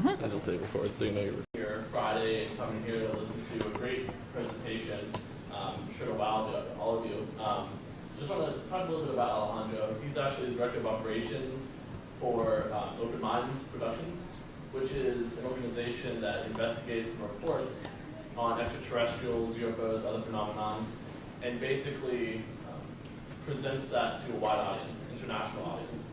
I just say record so you know you're here Friday and coming here to listen to a great presentation. I'm sure to wow all of you. Just want to talk a little bit about Alejandro. He's actually the Director of Operations for Open Minds Productions, which is an organization that investigates and reports on extraterrestrials, UFOs, other phenomenon, and basically presents that to a wide audience, international audience.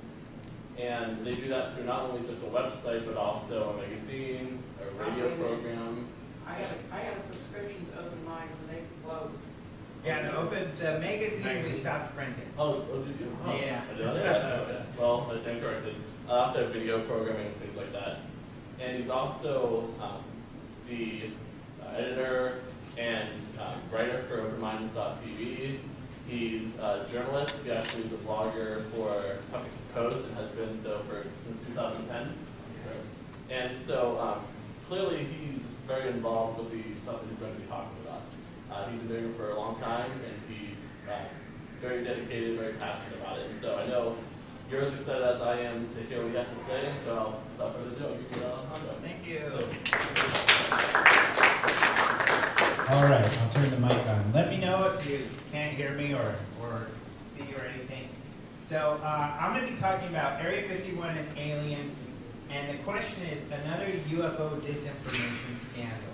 And they do that through not only just a website, but also a magazine, a radio program. I had a subscription to Open Minds and they closed. Yeah, the magazine we stopped printing. Oh, did you? Oh, Yeah. I did? Okay. Well, I stand corrected. I also have video programming and things like that. And he's also the editor and writer for OpenMinds.tv. He's a journalist. He actually is a blogger for Huffington Post and has been so since 2010. And so clearly he's very involved with the stuff that he's going to be talking about. He's been doing it for a long time, and he's very dedicated, very passionate about it. And so I know you're as excited as I am to hear what he has to say, and so without further ado, I'll give you Alejandro. Thank you. All right, I'll turn the mic on. Let me know if you can't hear me or see or anything. So I'm going to be talking about Area 51 and aliens, and the question is another UFO disinformation scandal.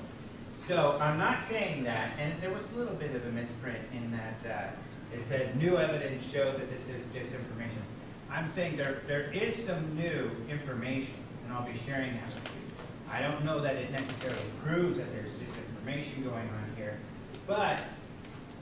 So I'm not saying that, and there was a little bit of a misprint in that it said new evidence showed that this is disinformation. I'm saying there is some new information, and I'll be sharing that with you. I don't know that it necessarily proves that there's disinformation going on here, but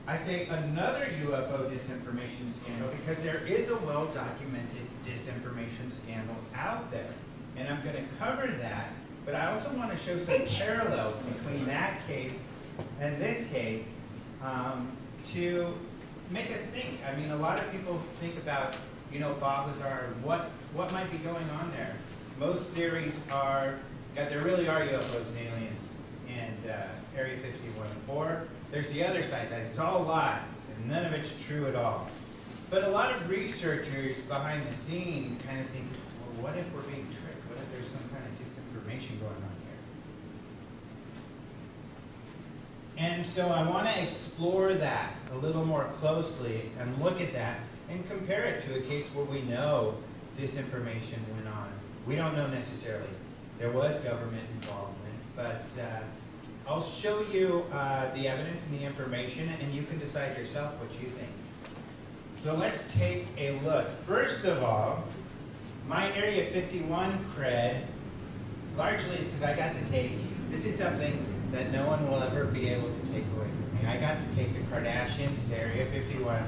I say another UFO disinformation scandal because there is a well-documented disinformation scandal out there, and I'm going to cover that. But I also want to show some parallels between that case and this case to make us think. I mean, a lot of people think about, Bob Lazar, what might be going on there. Most theories are that there really are UFOs and aliens in Area 51. Or there's the other side, that it's all lies and none of it's true at all. But a lot of researchers behind the scenes kind of think, well, what if we're being tricked? What if there's some kind of disinformation going on here? And so I want to explore that a little more closely and look at that and compare it to a case where we know disinformation went on. We don't know necessarily. There was government involvement, but I'll show you the evidence and the information, and you can decide yourself what you think. So let's take a look. First of all, my Area 51 cred largely is because I got to take, this is something that no one will ever be able to take away from me. I got to take the Kardashians to Area 51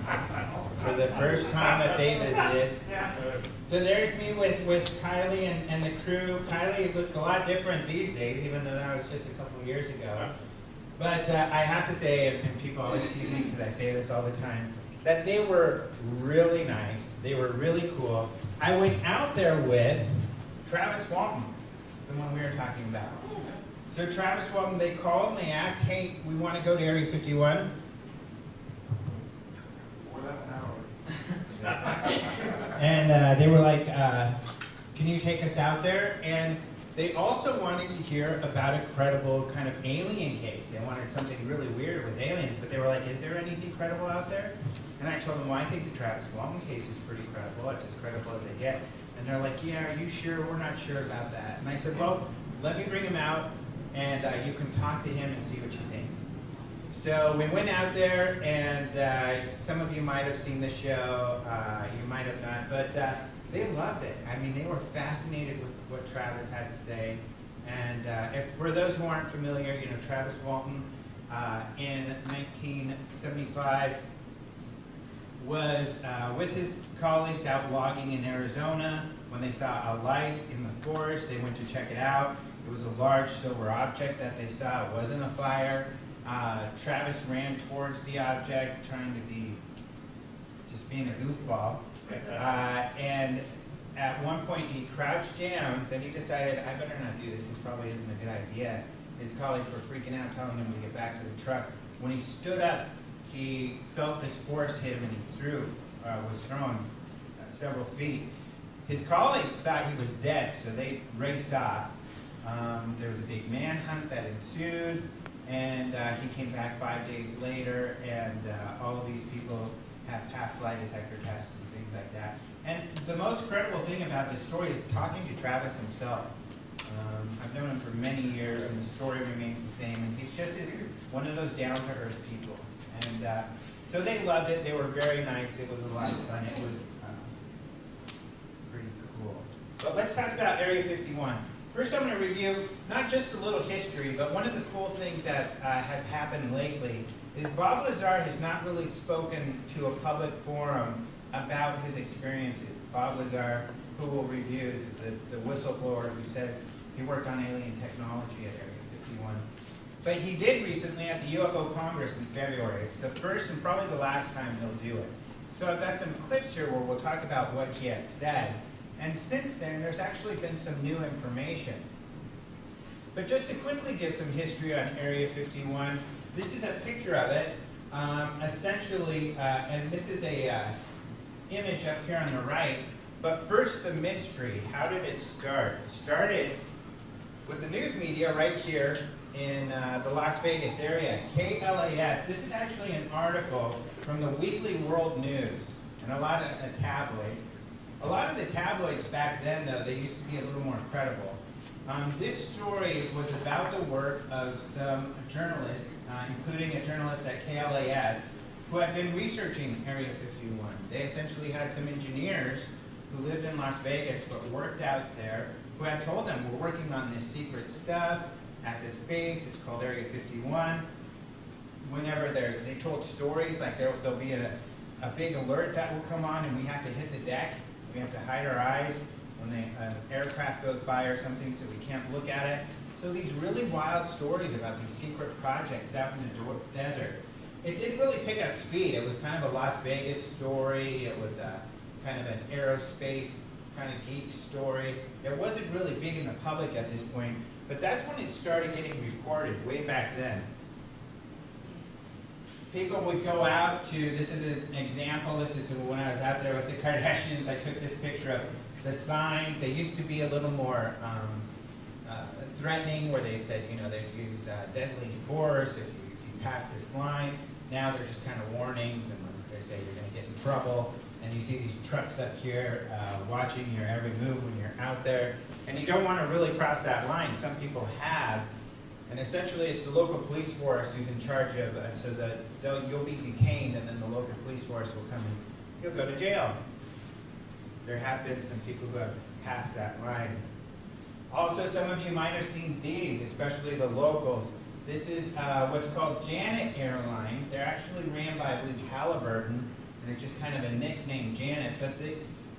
for the first time that they visited. So there's me with Kylie and the crew. Kylie looks a lot different these days, even though that was just a couple of years ago. But I have to say, and people always tease me because I say this all the time, that they were really nice. They were really cool. I went out there with Travis Walton, someone we were talking about. So Travis Walton, they called and they asked, hey, we want to go to Area 51. And they were like, can you take us out there? And they also wanted to hear about a credible kind of alien case. They wanted something really weird with aliens, but they were like, is there anything credible out there? And I told them, well, I think the Travis Walton case is pretty credible. It's as credible as they get. And they're like, yeah, are you sure? We're not sure about that. And I said, well, let me bring him out, and you can talk to him and see what you think. So we went out there, and some of you might have seen the show, you might have not, but they loved it. I mean, they were fascinated with what Travis had to say. And for those who aren't familiar, Travis Walton in 1975 was with his colleagues out logging in Arizona. When they saw a light in the forest, they went to check it out. It was a large silver object that they saw. It wasn't a fire. Travis ran towards the object, trying to be just being a goofball. And at one point he crouched down, then he decided, I better not do this, this probably isn't a good idea. His colleagues were freaking out, telling him to get back to the truck. When he stood up, he felt this force hit him and he was thrown several feet. His colleagues thought he was dead, so they raced off. There was a big manhunt that ensued, and he came back 5 days later, and all of these people have passed lie detector tests and things like that. And the most credible thing about this story is talking to Travis himself. I've known him for many years, and the story remains the same. And he's just one of those down-to-earth people. And so they loved it. They were very nice. It was a lot of fun. It was pretty cool. But let's talk about Area 51. First, I'm going to review not just a little history, but one of the cool things that has happened lately is Bob Lazar has not really spoken to a public forum about his experiences. Bob Lazar, who will review, is the whistleblower who says he worked on alien technology at Area 51. But he did recently at the UFO Congress in February. It's the first and probably the last time he'll do it. So I've got some clips here where we'll talk about what he had said. And since then, there's actually been some new information. But just to quickly give some history on Area 51, this is a picture of it. Essentially, and this is a image up here on the right. But first, the mystery. How did it start? It started with the news media right here in the Las Vegas area, KLAS. This is actually an article from the Weekly World News, and a tabloid. A lot of the tabloids back then, though, they used to be a little more credible. This story was about the work of some journalists, including a journalist at KLAS, who had been researching Area 51. They essentially had some engineers who lived in Las Vegas but worked out there, who had told them, we're working on this secret stuff at this base, it's called Area 51. Whenever they told stories, like there'll be a big alert that will come on and we have to hit the deck. We have to hide our eyes when an aircraft goes by or something so we can't look at it. So these really wild stories about these secret projects out in the desert. It didn't really pick up speed. It was kind of a Las Vegas story. It was a kind of an aerospace kind of geek story. It wasn't really big in the public at this point, but that's when it started getting reported way back then. People would go out to, this is an example, this is when I was out there with the Kardashians, I took this picture of the signs. They used to be a little more threatening, where they said, they'd use deadly force if you pass this line. Now they're just kind of warnings, and they say you're going to get in trouble. And you see these trucks up here watching your every move when you're out there. And you don't want to really cross that line. Some people have. And essentially, it's the local police force who's in charge of it, so that you'll be detained, and then the local police force will come and you'll go to jail. There have been some people who have passed that line. Also, some of you might have seen these, especially the locals. This is what's called Janet Airline. They're actually ran by, I believe, Halliburton, and it's just kind of a nickname, Janet. But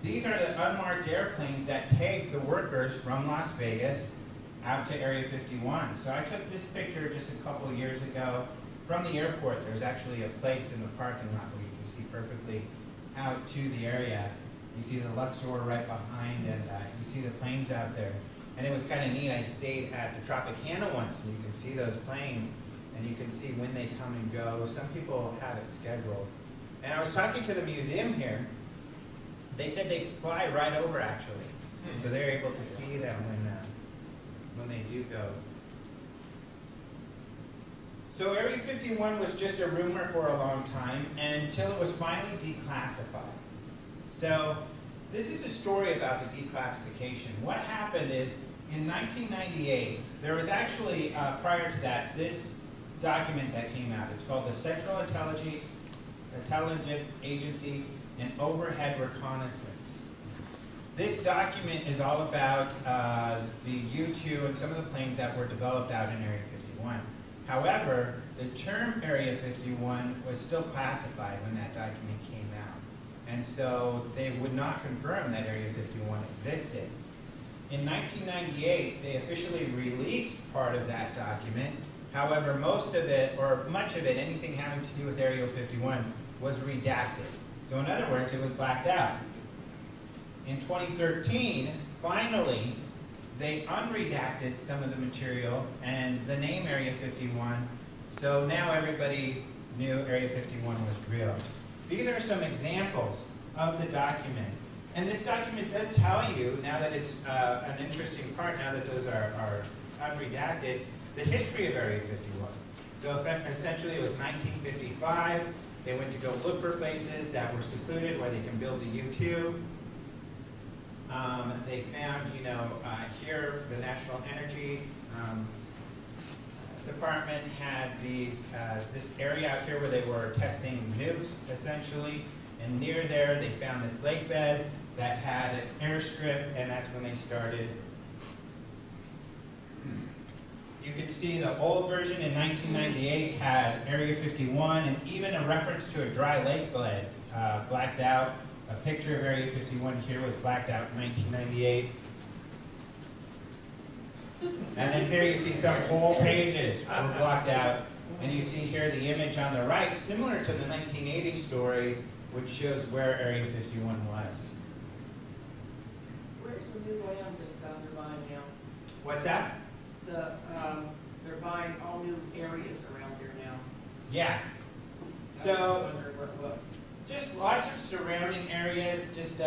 these are the unmarked airplanes that take the workers from Las Vegas out to Area 51. So I took this picture just a couple of years ago from the airport. There's actually a place in the parking lot where you can see perfectly out to the area. You see the Luxor right behind, and you see the planes out there. And it was kind of neat. I stayed at the Tropicana once, and you can see those planes, and you can see when they come and go. Some people have it scheduled. And I was talking to the museum here. They said they fly right over, actually. So they're able to see them when they do go. So Area 51 was just a rumor for a long time until it was finally declassified. So this is a story about the declassification. What happened is, in 1998, there was actually, prior to that, this document that came out. It's called the Central Intelligence Agency and Overhead Reconnaissance. This document is all about the U-2 and some of the planes that were developed out in Area 51. However, the term Area 51 was still classified when that document came out. And so they would not confirm that Area 51 existed. In 1998, they officially released part of that document. However, most of it, or much of it, anything having to do with Area 51, was redacted. So in other words, it was blacked out. In 2013, finally, they unredacted some of the material and the name Area 51, so now everybody knew Area 51 was real. These are some examples of the document. And this document does tell you, now that it's an interesting part, now that those are unredacted, the history of Area 51. So essentially it was 1955. They went to go look for places that were secluded where they can build a U2. They found, here the National Energy Department had this area out here where they were testing nukes, essentially. And near there, they found this lake bed that had an airstrip, and that's when they started. You can see the old version in 1998 had Area 51, and even a reference to a dry lake bed blacked out. A picture of Area 51 here was blacked out in 1998. And then here you see some whole pages were blocked out. And you see here the image on the right, similar to the 1980 story, which shows where Area 51 was. Where's the new land that they're buying now? What's that? They're buying all new areas around here now. Yeah. I was So, wondering where it was. just lots of surrounding areas, just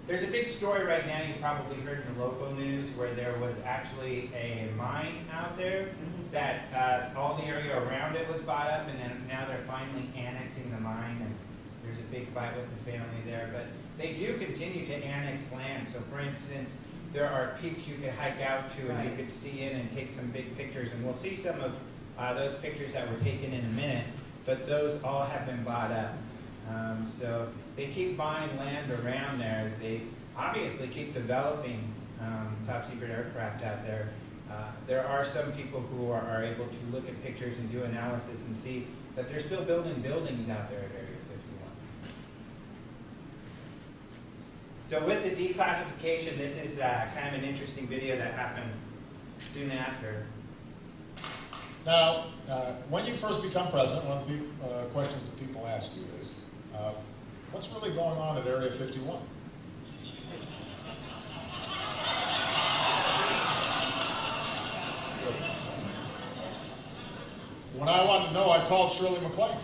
there's a big story right now, you probably heard in the local news, where there was actually a mine out there that all the area around it was bought up, and then now they're finally annexing the mine, and there's a big fight with the family there. But they do continue to annex land. So for instance, there are peaks you could hike out to, and you could see in and take some big pictures, and we'll see some of those pictures that were taken in a minute, but those all have been bought up. So they keep buying land around there as they obviously keep developing top secret aircraft out there. There are some people who are able to look at pictures and do analysis and see that they're still building buildings out there at Area 51. So with the declassification, this is kind of an interesting video that happened soon after. Now, when you first become president, one of the questions that people ask you is, what's really going on at Area 51? When I wanted to know, I called Shirley MacLaine.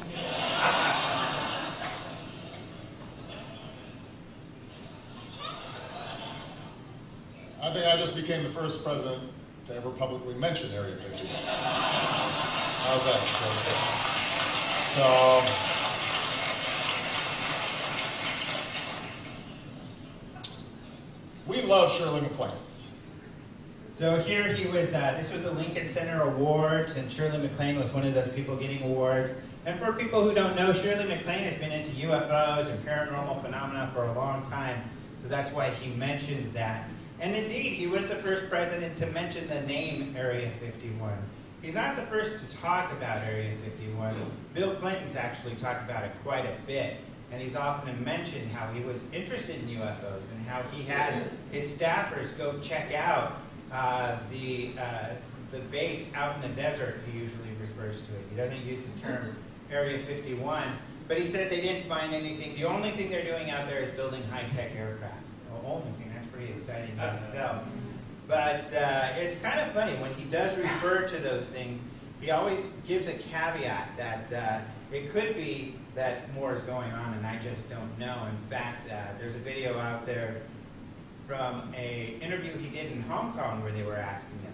I think I just became the first president to ever publicly mention Area 51. How's that? So, we love Shirley MacLaine. So here he was, this was the Lincoln Center Awards, and Shirley MacLaine was one of those people getting awards. And for people who don't know, Shirley MacLaine has been into UFOs and paranormal phenomena for a long time, so that's why he mentioned that. And indeed, he was the first president to mention the name Area 51. He's not the first to talk about Area 51. Bill Clinton's actually talked about it quite a bit. And he's often mentioned how he was interested in UFOs and how he had his staffers go check out the base out in the desert. He usually refers to it. He doesn't use the term Area 51, but he says they didn't find anything. The only thing they're doing out there is building high-tech aircraft. The only thing. That's pretty exciting in itself. But it's kind of funny, when he does refer to those things, he always gives a caveat that it could be that more is going on and I just don't know. In fact, there's a video out there from an interview he did in Hong Kong where they were asking him.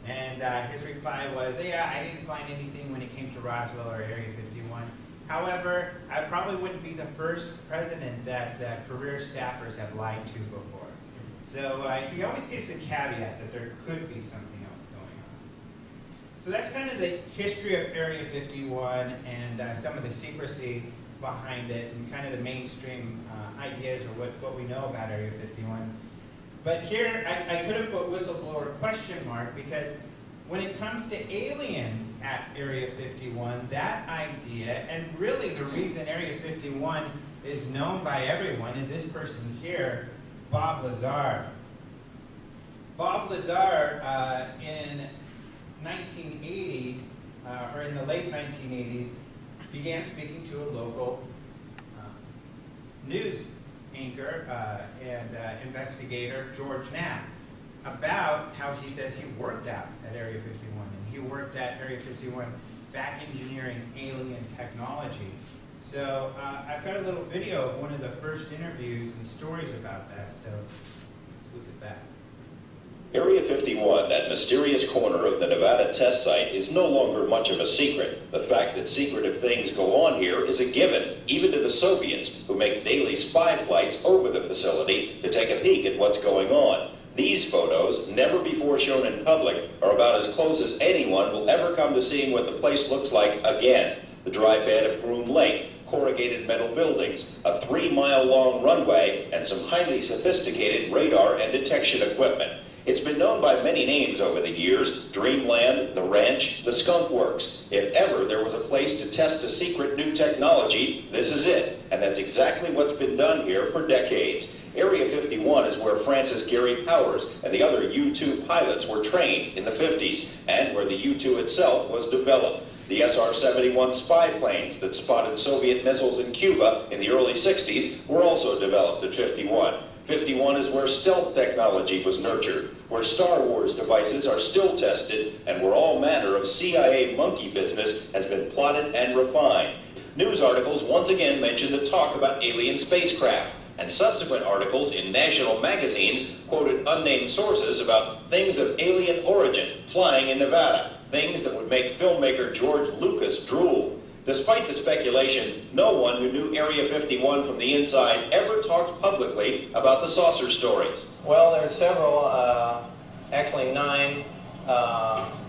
And his reply was, yeah, I didn't find anything when it came to Roswell or Area 51. However, I probably wouldn't be the first president that career staffers have lied to before. So he always gives a caveat that there could be something else going on. So that's kind of the history of Area 51 and some of the secrecy behind it and kind of the mainstream ideas or what we know about Area 51. But here, I could have put whistleblower question mark because when it comes to aliens at Area 51, that idea, and really the reason Area 51 is known by everyone is this person here, Bob Lazar. Bob Lazar, in 1980, or in the late 1980s, began speaking to a local news anchor and investigator, George Knapp, about how he says he worked out at Area 51, and he worked at Area 51 back engineering alien technology. So I've got a little video of one of the first interviews and stories about that, so let's look at that. Area 51, that mysterious corner of the Nevada test site, is no longer much of a secret. The fact that secretive things go on here is a given, even to the Soviets, who make daily spy flights over the facility to take a peek at what's going on. These photos, never before shown in public, are about as close as anyone will ever come to seeing what the place looks like again. The dry bed of Groom Lake, corrugated metal buildings, a 3-mile-long runway, and some highly sophisticated radar and detection equipment. It's been known by many names over the years: Dreamland, the Ranch, the Skunk Works. If ever there was a place to test a secret new technology, this is it. And that's exactly what's been done here for decades. Area 51 is where Francis Gary Powers and the other U-2 pilots were trained in the 50s, and where the U-2 itself was developed. The SR-71 spy planes that spotted Soviet missiles in Cuba in the early 60s were also developed at 51. 51 is where stealth technology was nurtured, where Star Wars devices are still tested, and where all manner of CIA monkey business has been plotted and refined. News articles once again mention the talk about alien spacecraft, and subsequent articles in national magazines quoted unnamed sources about things of alien origin flying in Nevada, things that would make filmmaker George Lucas drool. Despite the speculation, no one who knew Area 51 from the inside ever talked publicly about the saucer stories. Well, there's several, actually 9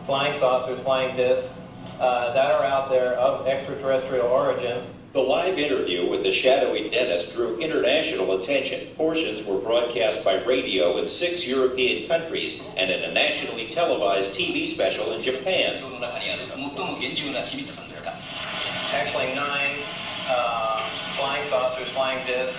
flying saucers, flying discs, that are out there of extraterrestrial origin. The live interview with the shadowy Dennis drew international attention. Portions were broadcast by radio in 6 European countries and in a nationally televised TV special in Japan. Actually 9 flying saucers, flying discs.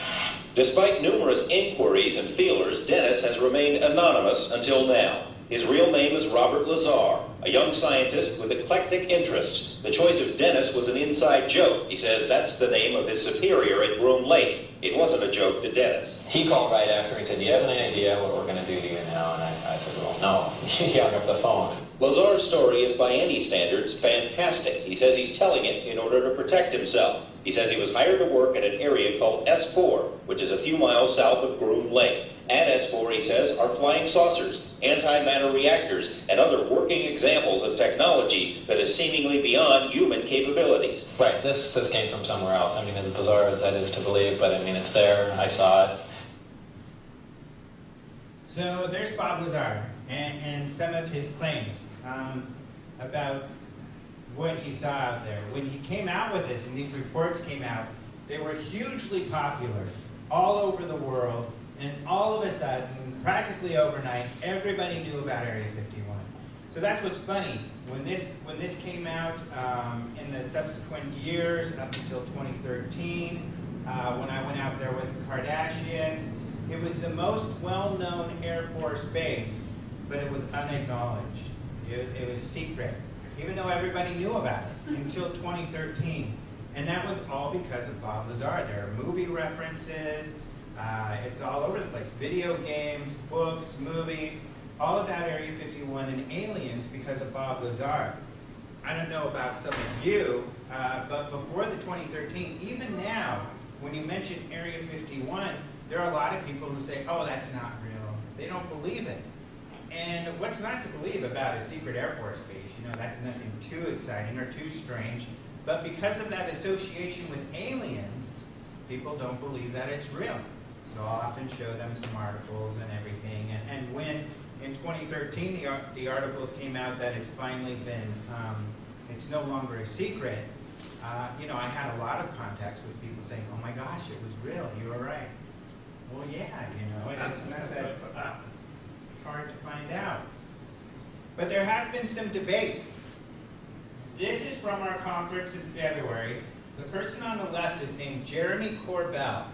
Despite numerous inquiries and feelers, Dennis has remained anonymous until now. His real name is Robert Lazar, a young scientist with eclectic interests. The choice of Dennis was an inside joke. He says that's the name of his superior at Groom Lake. It wasn't a joke to Dennis. He called right after. He said, "Do you have any idea what we're going to do to you now?" And I said, "Well, no." He hung up the phone. Lazar's story is by any standards fantastic. He says he's telling it in order to protect himself. He says he was hired to work at an area called S4, which is a few miles south of Groom Lake. At S4, he says, are flying saucers, antimatter reactors, and other working examples of technology that is seemingly beyond human capabilities. Right, this came from somewhere else. I mean, as bizarre as that is to believe, but I mean, it's there. I saw it. So there's Bob Lazar and some of his claims about what he saw out there. When he came out with this and these reports came out, they were hugely popular all over the world, and all of a sudden, practically overnight, everybody knew about Area 51. So that's what's funny. When this came out in the subsequent years, up until 2013, when I went out there with the Kardashians, it was the most well-known Air Force base, but it was unacknowledged. It was secret, even though everybody knew about it until 2013. And that was all because of Bob Lazar. There are movie references, it's all over the place. Video games, books, movies, all about Area 51 and aliens because of Bob Lazar. I don't know about some of you, but before the 2013, even now, when you mention Area 51, there are a lot of people who say, oh, that's not real. They don't believe it. And what's not to believe about a secret Air Force base? You know, that's nothing too exciting or too strange. But because of that association with aliens, people don't believe that it's real. So I'll often show them some articles and everything. And when in 2013 the articles came out that it's finally been, it's no longer a secret, you know, I had a lot of contacts with people saying, oh my gosh, it was real, you were right. Well, yeah, you know, it's not that hard to find out. But there has been some debate. This is from our conference in February. The person on the left is named Jeremy Corbell,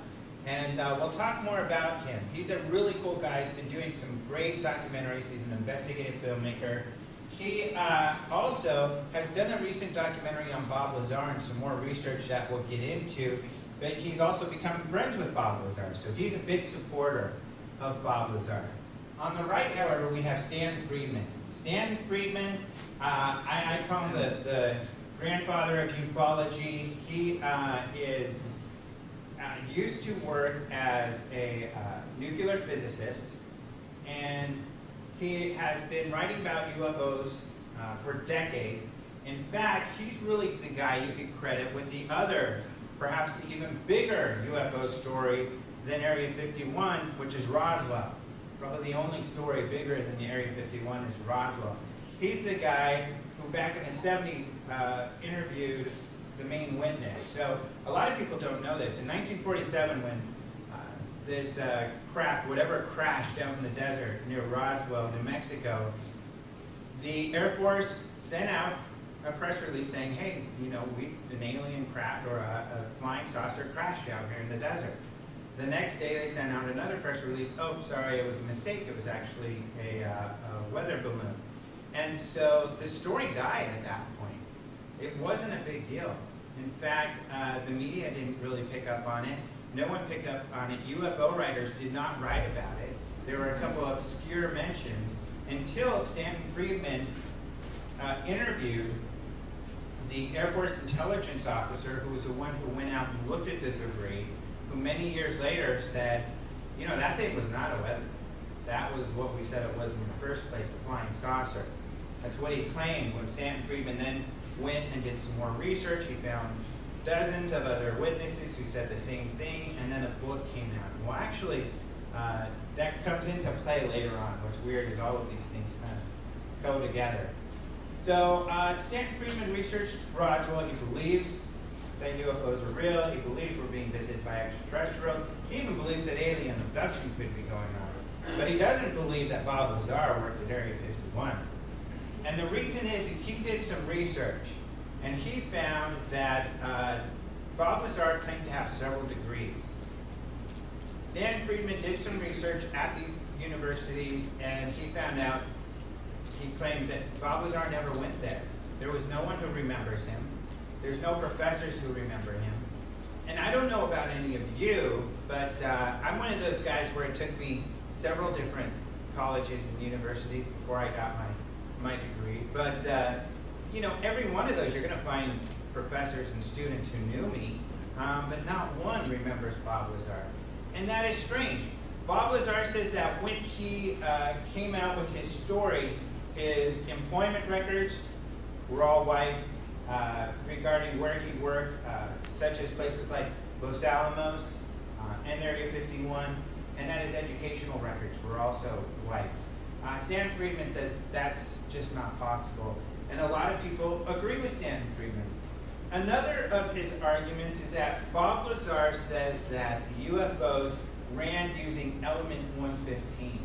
and we'll talk more about him. He's a really cool guy. He's been doing some great documentaries. He's an investigative filmmaker. He also has done a recent documentary on Bob Lazar and some more research that we'll get into, but he's also become friends with Bob Lazar, so he's a big supporter of Bob Lazar. On the right, however, we have Stan Friedman. Stan Friedman, I call him the grandfather of ufology. He used to work as a nuclear physicist, and he has been writing about UFOs for decades. In fact, he's really the guy you could credit with the other, perhaps even bigger UFO story than Area 51, which is Roswell. Probably the only story bigger than the Area 51 is Roswell. He's the guy who back in the 70s interviewed the main witness. So a lot of people don't know this. In 1947, when this craft, whatever, crashed out in the desert near Roswell, New Mexico, the Air Force sent out a press release saying, hey, you know, an alien craft or a flying saucer crashed out here in the desert. The next day they sent out another press release, oh, sorry, it was a mistake. It was actually a weather balloon. And so the story died at that point. It wasn't a big deal. In fact, the media didn't really pick up on it. No one picked up on it. UFO writers did not write about it. There were a couple of obscure mentions until Stanton Friedman interviewed the Air Force intelligence officer who was the one who went out and looked at the debris, who many years later said, you know, that thing was not a weather. That was what we said it was in the first place, a flying saucer. That's what he claimed. When Stanton Friedman then went and did some more research, he found dozens of other witnesses who said the same thing, and then a book came out. Well, actually, that comes into play later on. What's weird is all of these things kind of go together. So Stanton Friedman researched Roswell. He believes that UFOs are real. He believes we're being visited by extraterrestrials. He even believes that alien abduction could be going on. But he doesn't believe that Bob Lazar worked at Area 51. And the reason is he did some research, and he found that Bob Lazar claimed to have several degrees. Stanton Friedman did some research at these universities, and he found out, he claims that Bob Lazar never went there. There was no one who remembers him. There's no professors who remember him. And I don't know about any of you, but I'm one of those guys where it took me several different colleges and universities before I got my degree. But you know, every one of those you're going to find professors and students who knew me, but not one remembers Bob Lazar. And that is strange. Bob Lazar says that when he came out with his story, his employment records were all white regarding where he worked, such as places like Los Alamos and Area 51, and that his educational records were also white. Stanton Friedman says that's just not possible, and a lot of people agree with Stanton Friedman. Another of his arguments is that Bob Lazar says that the UFOs ran using element 115.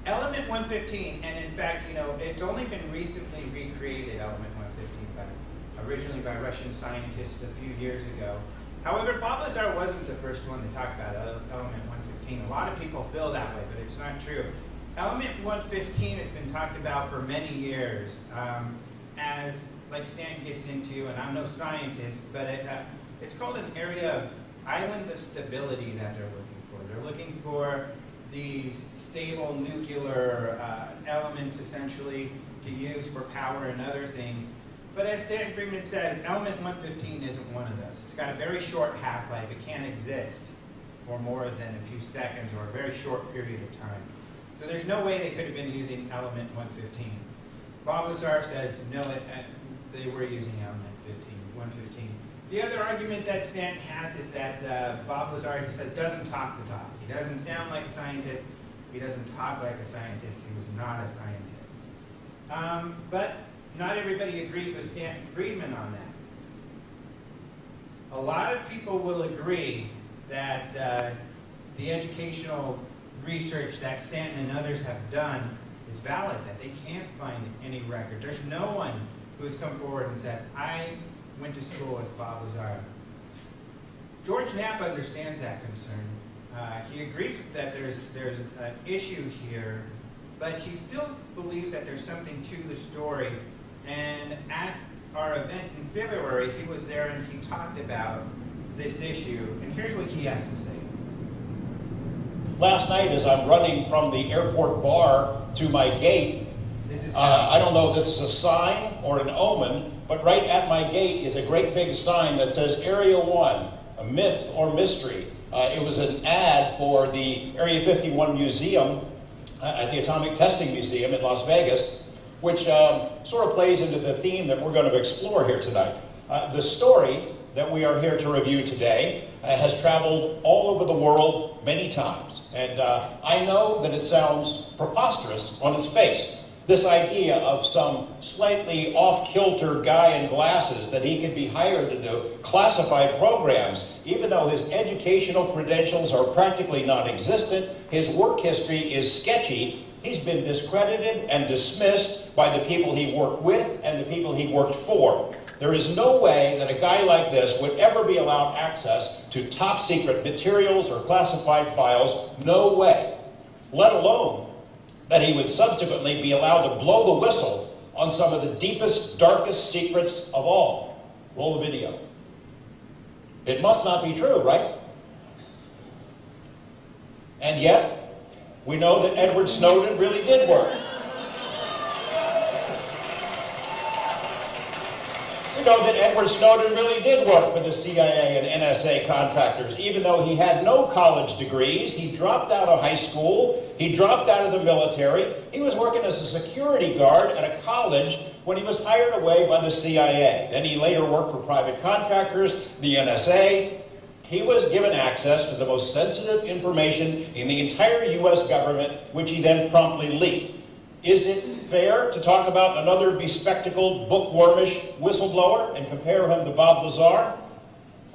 Element 115, and in fact, you know, it's only been recently recreated, element 115, originally by Russian scientists a few years ago. However, Bob Lazar wasn't the first one to talk about element 115. A lot of people feel that way, but it's not true. Element 115 has been talked about for many years as, like Stan gets into, and I'm no scientist, but it's called an area of island of stability that they're looking for. They're looking for these stable nuclear elements, essentially, to use for power and other things. But as Stanton Friedman says, element 115 isn't one of those. It's got a very short half-life. It can't exist for more than a few seconds or a very short period of time. So there's no way they could have been using element 115. Bob Lazar says, no, they were using element 115. The other argument that Stanton has is that Bob Lazar, he says, doesn't talk the talk. He doesn't sound like a scientist. He doesn't talk like a scientist. He was not a scientist. But not everybody agrees with Stanton Friedman on that. A lot of people will agree that the educational research that Stanton and others have done is valid, that they can't find any record. There's no one who has come forward and said, I went to school with Bob Lazar. George Knapp understands that concern. He agrees that there's an issue here, but he still believes that there's something to the story. And at our event in February, he was there and he talked about this issue. And here's what he has to say. Last night, as I'm running from the airport bar to my gate, This is I don't know if this is a sign or an omen, but right at my gate is a great big sign that says Area 1, a myth or mystery. It was an ad for the Area 51 Museum at the Atomic Testing Museum in Las Vegas, which sort of plays into the theme that we're going to explore here tonight. The story that we are here to review today has traveled all over the world many times. And I know that it sounds preposterous on its face. This idea of some slightly off-kilter guy in glasses that he can be hired to do classified programs, even though his educational credentials are practically non-existent, his work history is sketchy, he's been discredited and dismissed by the people he worked with and the people he worked for. There is no way that a guy like this would ever be allowed access to top secret materials or classified files. No way. Let alone that he would subsequently be allowed to blow the whistle on some of the deepest, darkest secrets of all. Roll the video. It must not be true, right? And yet, we know that Edward Snowden really did work. We know that Edward Snowden really did work for the CIA and NSA contractors, even though he had no college degrees. He dropped out of high school. He dropped out of the military. He was working as a security guard at a college when he was hired away by the CIA. Then he later worked for private contractors, the NSA. He was given access to the most sensitive information in the entire U.S. government, which he then promptly leaked. Is it fair to talk about another bespectacled, bookwormish whistleblower and compare him to Bob Lazar?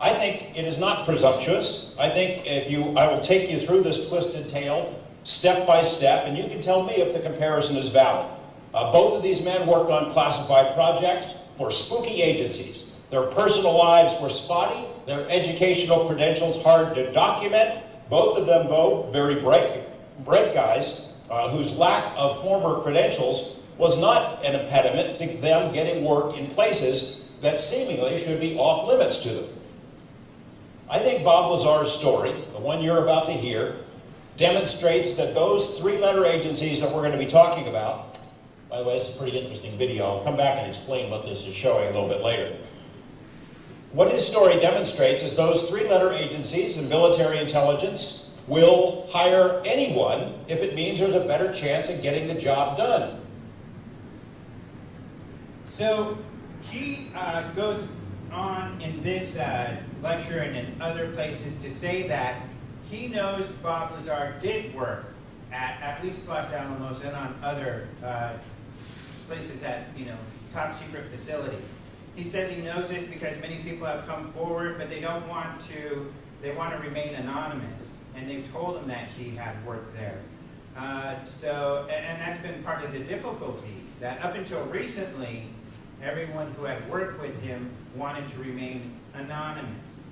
I think it is not presumptuous. I think I will take you through this twisted tale step by step, and you can tell me if the comparison is valid. Both of these men worked on classified projects for spooky agencies. Their personal lives were spotty, their educational credentials hard to document. Both of them, though, very bright guys, whose lack of former credentials was not an impediment to them getting work in places that seemingly should be off limits to them. I think Bob Lazar's story, the one you're about to hear, demonstrates that those three-letter agencies that we're going to be talking about, by the way, this is a pretty interesting video. I'll come back and explain what this is showing a little bit later. What his story demonstrates is those three-letter agencies and military intelligence will hire anyone if it means there's a better chance of getting the job done. So he goes on in this lecture and in other places to say that he knows Bob Lazar did work at least Los Alamos and on other places at top secret facilities. He says he knows this because many people have come forward, but they want to remain anonymous. And they've told him that he had worked there. And that's been part of the difficulty, that up until recently, everyone who had worked with him wanted to remain anonymous.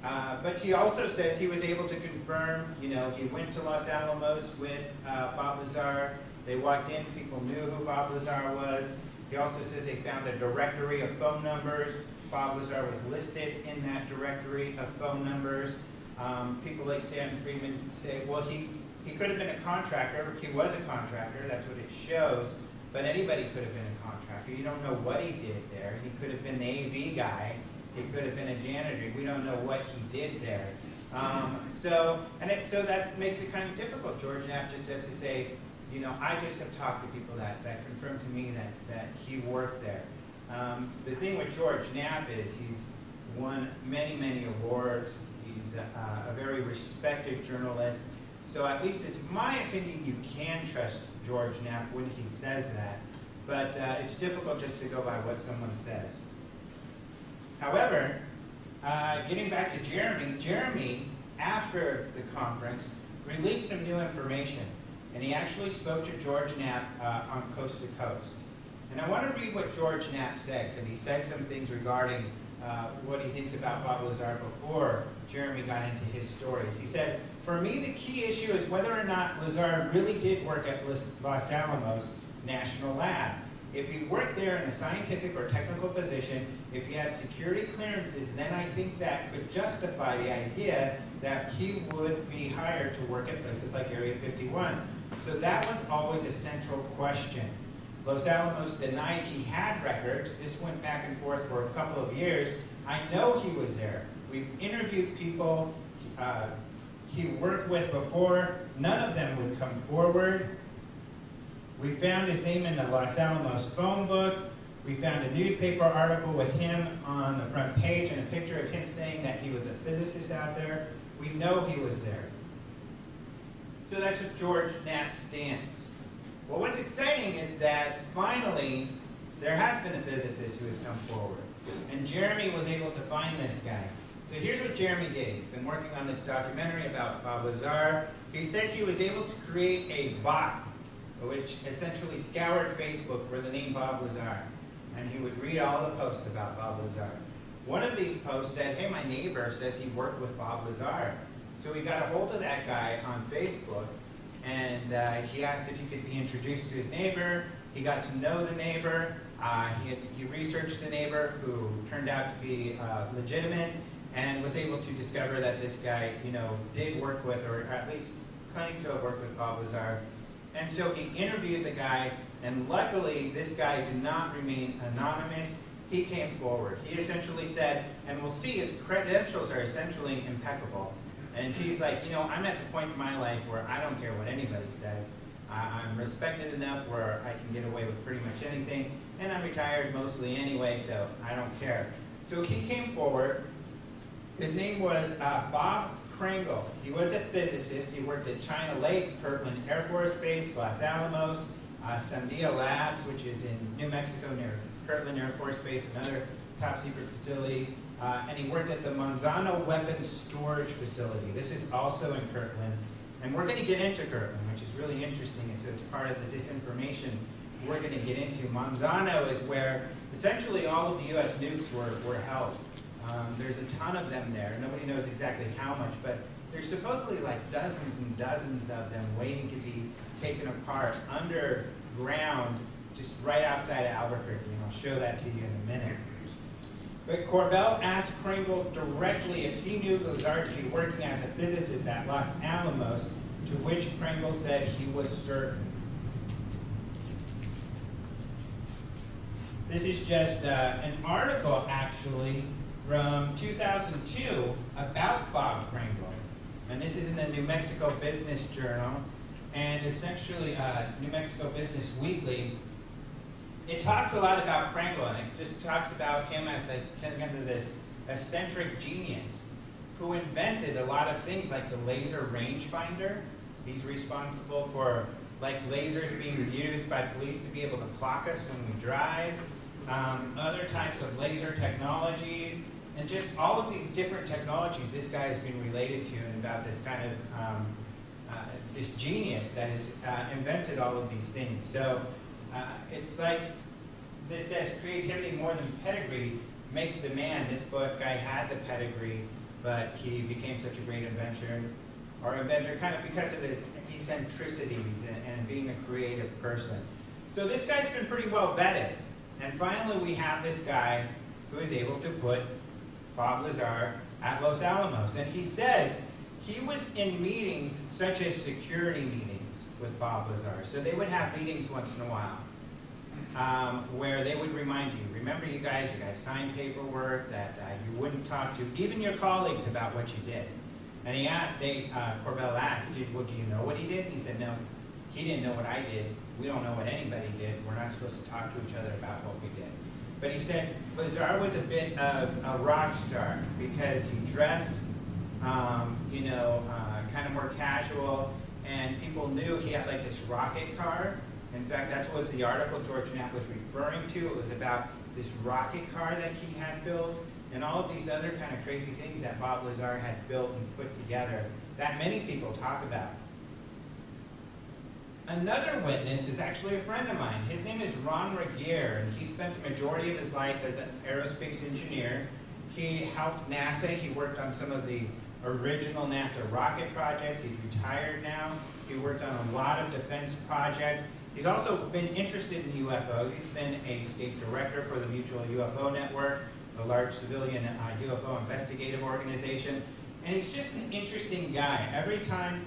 But he also says he was able to confirm, he went to Los Alamos with Bob Lazar. They walked in, people knew who Bob Lazar was. He also says they found a directory of phone numbers. Bob Lazar was listed in that directory of phone numbers. People like Sam Friedman say, well, he could have been a contractor. He was a contractor. That's what it shows. But anybody could have been a contractor. You don't know what he did there. He could have been the AV guy. He could have been a janitor. We don't know what he did there. So that makes it kind of difficult. George Knapp just has to say, I just have talked to people that confirmed to me that he worked there. The thing with George Knapp is he's won many, many awards. He's a very respected journalist. So at least it's my opinion you can trust George Knapp when he says that. But it's difficult just to go by what someone says. However, getting back to Jeremy, after the conference, released some new information. And he actually spoke to George Knapp on Coast to Coast. And I want to read what George Knapp said, because he said some things regarding what he thinks about Bob Lazar before Jeremy got into his story. He said, "For me, the key issue is whether or not Lazar really did work at Los Alamos National Lab. If he worked there in a scientific or technical position, if he had security clearances, then I think that could justify the idea that he would be hired to work at places like Area 51. So that was always a central question. Los Alamos denied he had records. This went back and forth for a couple of years. I know he was there. We've interviewed people he worked with before. None of them would come forward. We found his name in the Los Alamos phone book. We found a newspaper article with him on the front page and a picture of him saying that he was a physicist out there. We know he was there. So that's George Knapp's stance. Well, what's exciting is that finally there has been a physicist who has come forward. And Jeremy was able to find this guy. So here's what Jeremy did. He's been working on this documentary about Bob Lazar. He said he was able to create a bot which essentially scoured Facebook for the name Bob Lazar. And he would read all the posts about Bob Lazar. One of these posts said, hey, my neighbor says he worked with Bob Lazar. So he got a hold of that guy on Facebook, and he asked if he could be introduced to his neighbor. He got to know the neighbor. He researched the neighbor, who turned out to be legitimate, and was able to discover that this guy, did work with, or at least claimed to have worked with Bob Lazar. And so he interviewed the guy, and luckily this guy did not remain anonymous. He came forward. He essentially said, and we'll see his credentials are essentially impeccable. And he's like, I'm at the point in my life where I don't care what anybody says. I'm respected enough where I can get away with pretty much anything, and I'm retired mostly anyway, so I don't care. So he came forward. His name was Bob Kringle. He was a physicist. He worked at China Lake, Kirtland Air Force Base, Los Alamos, Sandia Labs, which is in New Mexico near Kirtland Air Force Base, another top secret facility. And he worked at the Monsanto Weapons Storage Facility. This is also in Kirtland. And we're going to get into Kirtland, which is really interesting. It's part of the disinformation we're going to get into. Monsanto is where essentially all of the U.S. nukes were held. There's a ton of them there. Nobody knows exactly how much, but there's supposedly like dozens and dozens of them waiting to be taken apart underground, just right outside of Albuquerque. And I'll show that to you in a minute. But Corbell asked Kringle directly if he knew Lazar to be working as a physicist at Los Alamos, to which Kringle said he was certain. This is just an article, actually, from 2002 about Bob Kringle. And this is in the New Mexico Business Journal. And it's actually New Mexico Business Weekly. It talks a lot about Kringle, and it just talks about him as this eccentric genius who invented a lot of things like the laser rangefinder. He's responsible for lasers being used by police to be able to clock us when we drive, other types of laser technologies, and just all of these different technologies this guy has been related to, and about this kind of this genius that has invented all of these things. So it's like this says creativity more than pedigree makes the man. This guy had the pedigree, but he became such a great inventor kind of because of his eccentricities and being a creative person. So this guy's been pretty well vetted. And finally we have this guy who is able to put Bob Lazar at Los Alamos. And he says he was in meetings such as security meetings with Bob Lazar. So they would have meetings once in a while where they would remind you, remember you guys signed paperwork that you wouldn't talk to even your colleagues about what you did. And Corbell asked, well, do you know what he did? And he said, no, he didn't know what I did. We don't know what anybody did. We're not supposed to talk to each other about what we did. But he said Lazar was a bit of a rock star because he dressed, kind of more casual, and people knew he had this rocket car. In fact, that was the article George Knapp was referring to. It was about this rocket car that he had built, and all of these other kind of crazy things that Bob Lazar had built and put together that many people talk about. Another witness is actually a friend of mine. His name is Ron Regier, and he spent the majority of his life as an aerospace engineer. He helped NASA. He worked on some of the original NASA rocket projects. He's retired now. He worked on a lot of defense projects. He's also been interested in UFOs. He's been a state director for the Mutual UFO Network, a large civilian UFO investigative organization. And he's just an interesting guy. Every time,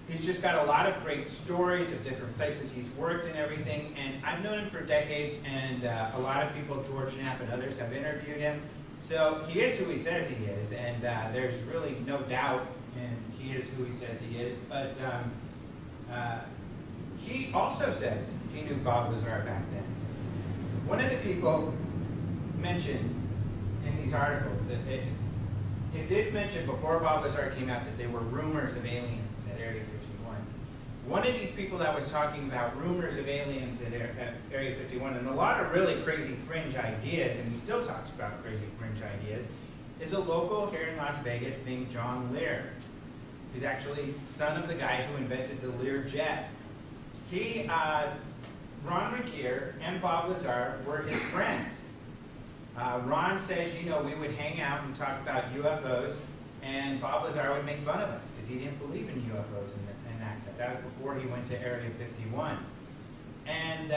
he's just got a lot of great stories of different places he's worked and everything. And I've known him for decades, and a lot of people, George Knapp and others, have interviewed him. So he is who he says he is, and there's really no doubt, and he is who he says he is. But he also says he knew Bob Lazar back then. One of the people mentioned in these articles, it did mention before Bob Lazar came out that there were rumors of aliens at Area 51. One of these people that was talking about rumors of aliens at Area 51, and a lot of really crazy fringe ideas, and he still talks about crazy fringe ideas, is a local here in Las Vegas named John Lear. He's actually son of the guy who invented the Lear jet. He, Ron Regier and Bob Lazar were his friends. Ron says, you know, we would hang out and talk about UFOs, and Bob Lazar would make fun of us because he didn't believe in UFOs and access. That was before he went to Area 51. And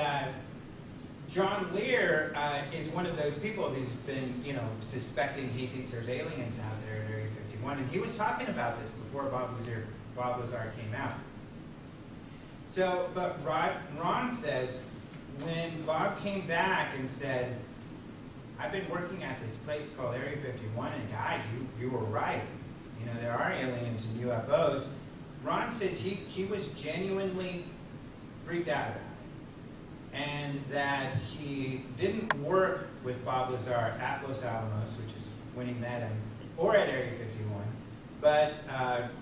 John Lear is one of those people who's been, you know, suspecting he thinks there's aliens out there at Area 51, and he was talking about this before Bob Lazar came out. So, but Ron says, when Bob came back and said, I've been working at this place called Area 51, and guys, you were right. You know, there are aliens and UFOs. Ron says he was genuinely freaked out about it. And that he didn't work with Bob Lazar at Los Alamos, which is when he met him, or at Area 51. But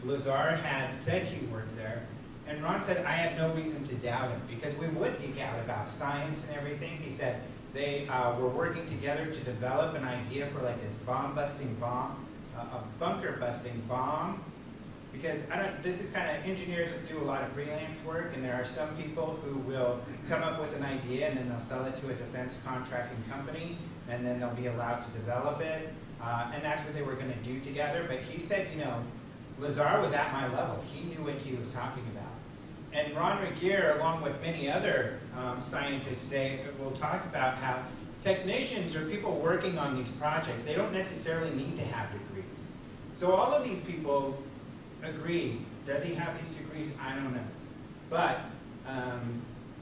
Lazar had said he worked there. And Ron said, I had no reason to doubt him, because we would geek out about science and everything. He said they were working together to develop an idea for like this bomb-busting bomb, a bunker-busting bomb. Because this is kind of engineers that do a lot of freelance work, and there are some people who will come up with an idea and then they'll sell it to a defense contracting company, and then they'll be allowed to develop it. And that's what they were going to do together. But he said, you know, Lazar was at my level. He knew what he was talking about. And Ron Regier, along with many other scientists, will talk about how technicians or people working on these projects, they don't necessarily need to have degrees. So all of these people agree. Does he have these degrees? I don't know. But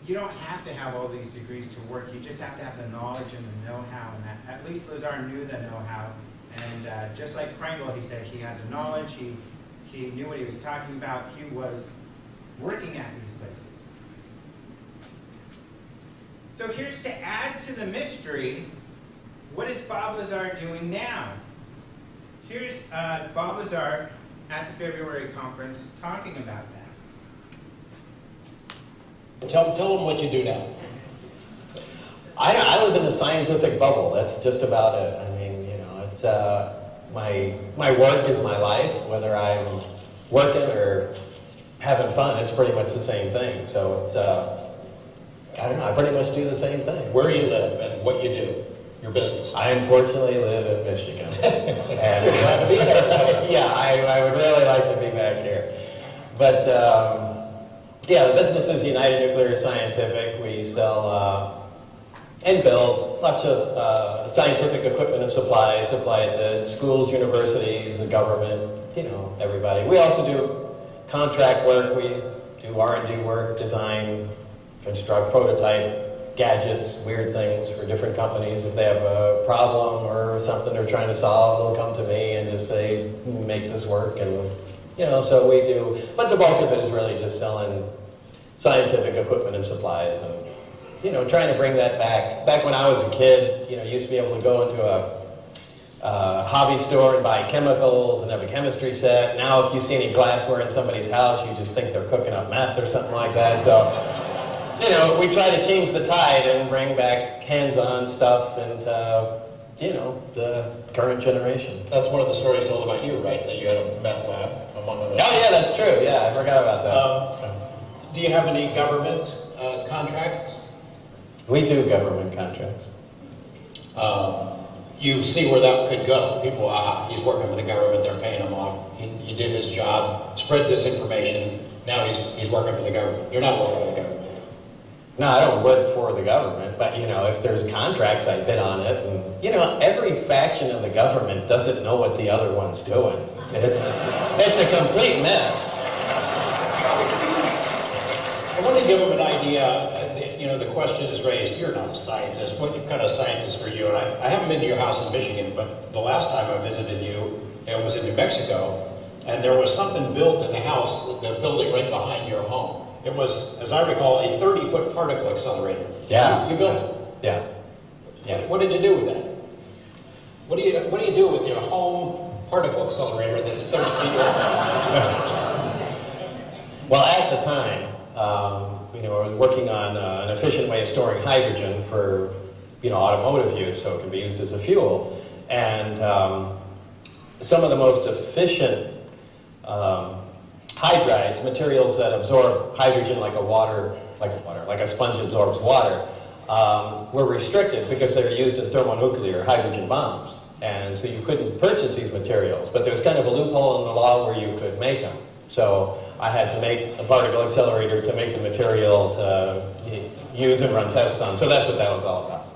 you don't have to have all these degrees to work. You just have to have the knowledge and the know-how. And at least Lazar knew the know-how. And just like Pringle, he said he had the knowledge. He knew what he was talking about. He was working at these places. So here's to add to the mystery, what is Bob Lazar doing now? Here's Bob Lazar at the February conference talking about that. Tell them what you do now. I live in a scientific bubble. That's just about it. I mean, you know, it's my work is my life. Whether I'm working or having fun, it's pretty much the same thing. So it's I don't know. I pretty much do the same thing. Where you live and what you do, your business. I unfortunately live in Michigan. And, You're glad to be there. yeah, I would really like to be back here. But yeah, the business is United Nuclear Scientific. We sell and build lots of scientific equipment and supplies, supply it to schools, universities, the government, you know, everybody. We also do contract work. We do R&D work, design, construct, prototype gadgets, weird things for different companies. If they have a problem or something they're trying to solve, they'll come to me and just say, make this work. And, you know, so we do. But the bulk of it is really just selling scientific equipment and supplies and, you know, trying to bring that back. Back when I was a kid, you know, you used to be able to go into a hobby store and buy chemicals and have a chemistry set. Now if you see any glassware in somebody's house, you just think they're cooking up meth or something like that. So, you know, we try to change the tide and bring back hands-on stuff and, you know, the current generation. That's one of the stories told about you, right? That you had a meth lab, among others. Oh yeah, that's true. Yeah, I forgot about that. Do you have any government contracts? We do government contracts. You see where that could go. People, he's working for the government, they're paying him off. He did his job, spread this information, now he's working for the government. You're not working for the government. No, I don't work for the government, but, you know, if there's contracts, I bid on it. And, you know, every faction of the government doesn't know what the other one's doing. It's a complete mess. give them an idea, the question is raised, you're not a scientist, what kind of scientist are you? And I haven't been to your house in Michigan, but the last time I visited you, it was in New Mexico, and there was something built in the house, the building right behind your home. It was, as I recall, a 30-foot particle accelerator. Yeah. You built it? Yeah. Yeah. What did you do with that? What do you do with your home particle accelerator that's 30 feet long? Well, at the time, I was working on an efficient way of storing hydrogen for, automotive use, so it can be used as a fuel. And some of the most efficient hydrides, materials that absorb hydrogen like a sponge absorbs water, were restricted because they were used in thermonuclear hydrogen bombs. And so you couldn't purchase these materials, but there was kind of a loophole in the law where you could make them. So I had to make a particle accelerator to make the material to use and run tests on. So that's what that was all about.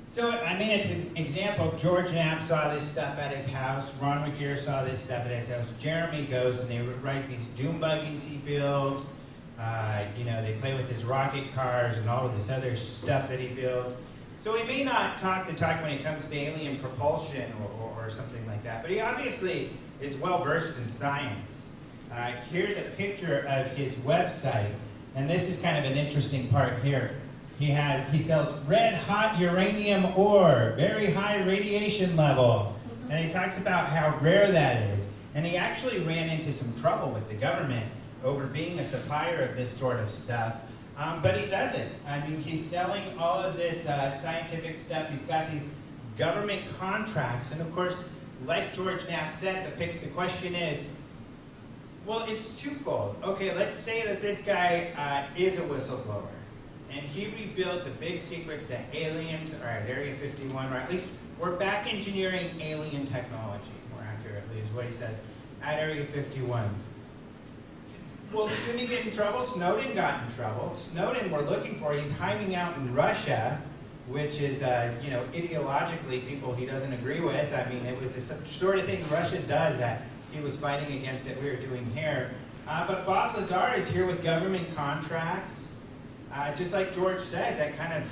So, it's an example. George Knapp saw this stuff at his house. Ron McGear saw this stuff at his house. Jeremy goes and they write these doom buggies he builds. They play with his rocket cars and all of this other stuff that he builds. So he may not talk the talk when it comes to alien propulsion or something like that, but he obviously is well versed in science. Here's a picture of his website, and this is kind of an interesting part here. He sells red hot uranium ore, very high radiation level, and he talks about how rare that is. And he actually ran into some trouble with the government over being a supplier of this sort of stuff. But he doesn't. He's selling all of this scientific stuff. He's got these government contracts. And of course, like George Knapp said, the question is, well, it's twofold. Okay, let's say that this guy is a whistleblower. And he revealed the big secrets that aliens are at Area 51, or at least we're back engineering alien technology, more accurately, is what he says, at Area 51. Well, didn't he get in trouble? Snowden got in trouble. Snowden we're looking for. He's hiding out in Russia, which is, ideologically people he doesn't agree with. It was the sort of thing Russia does that he was fighting against that we were doing here. But Bob Lazar is here with government contracts. Just like George says, that kind of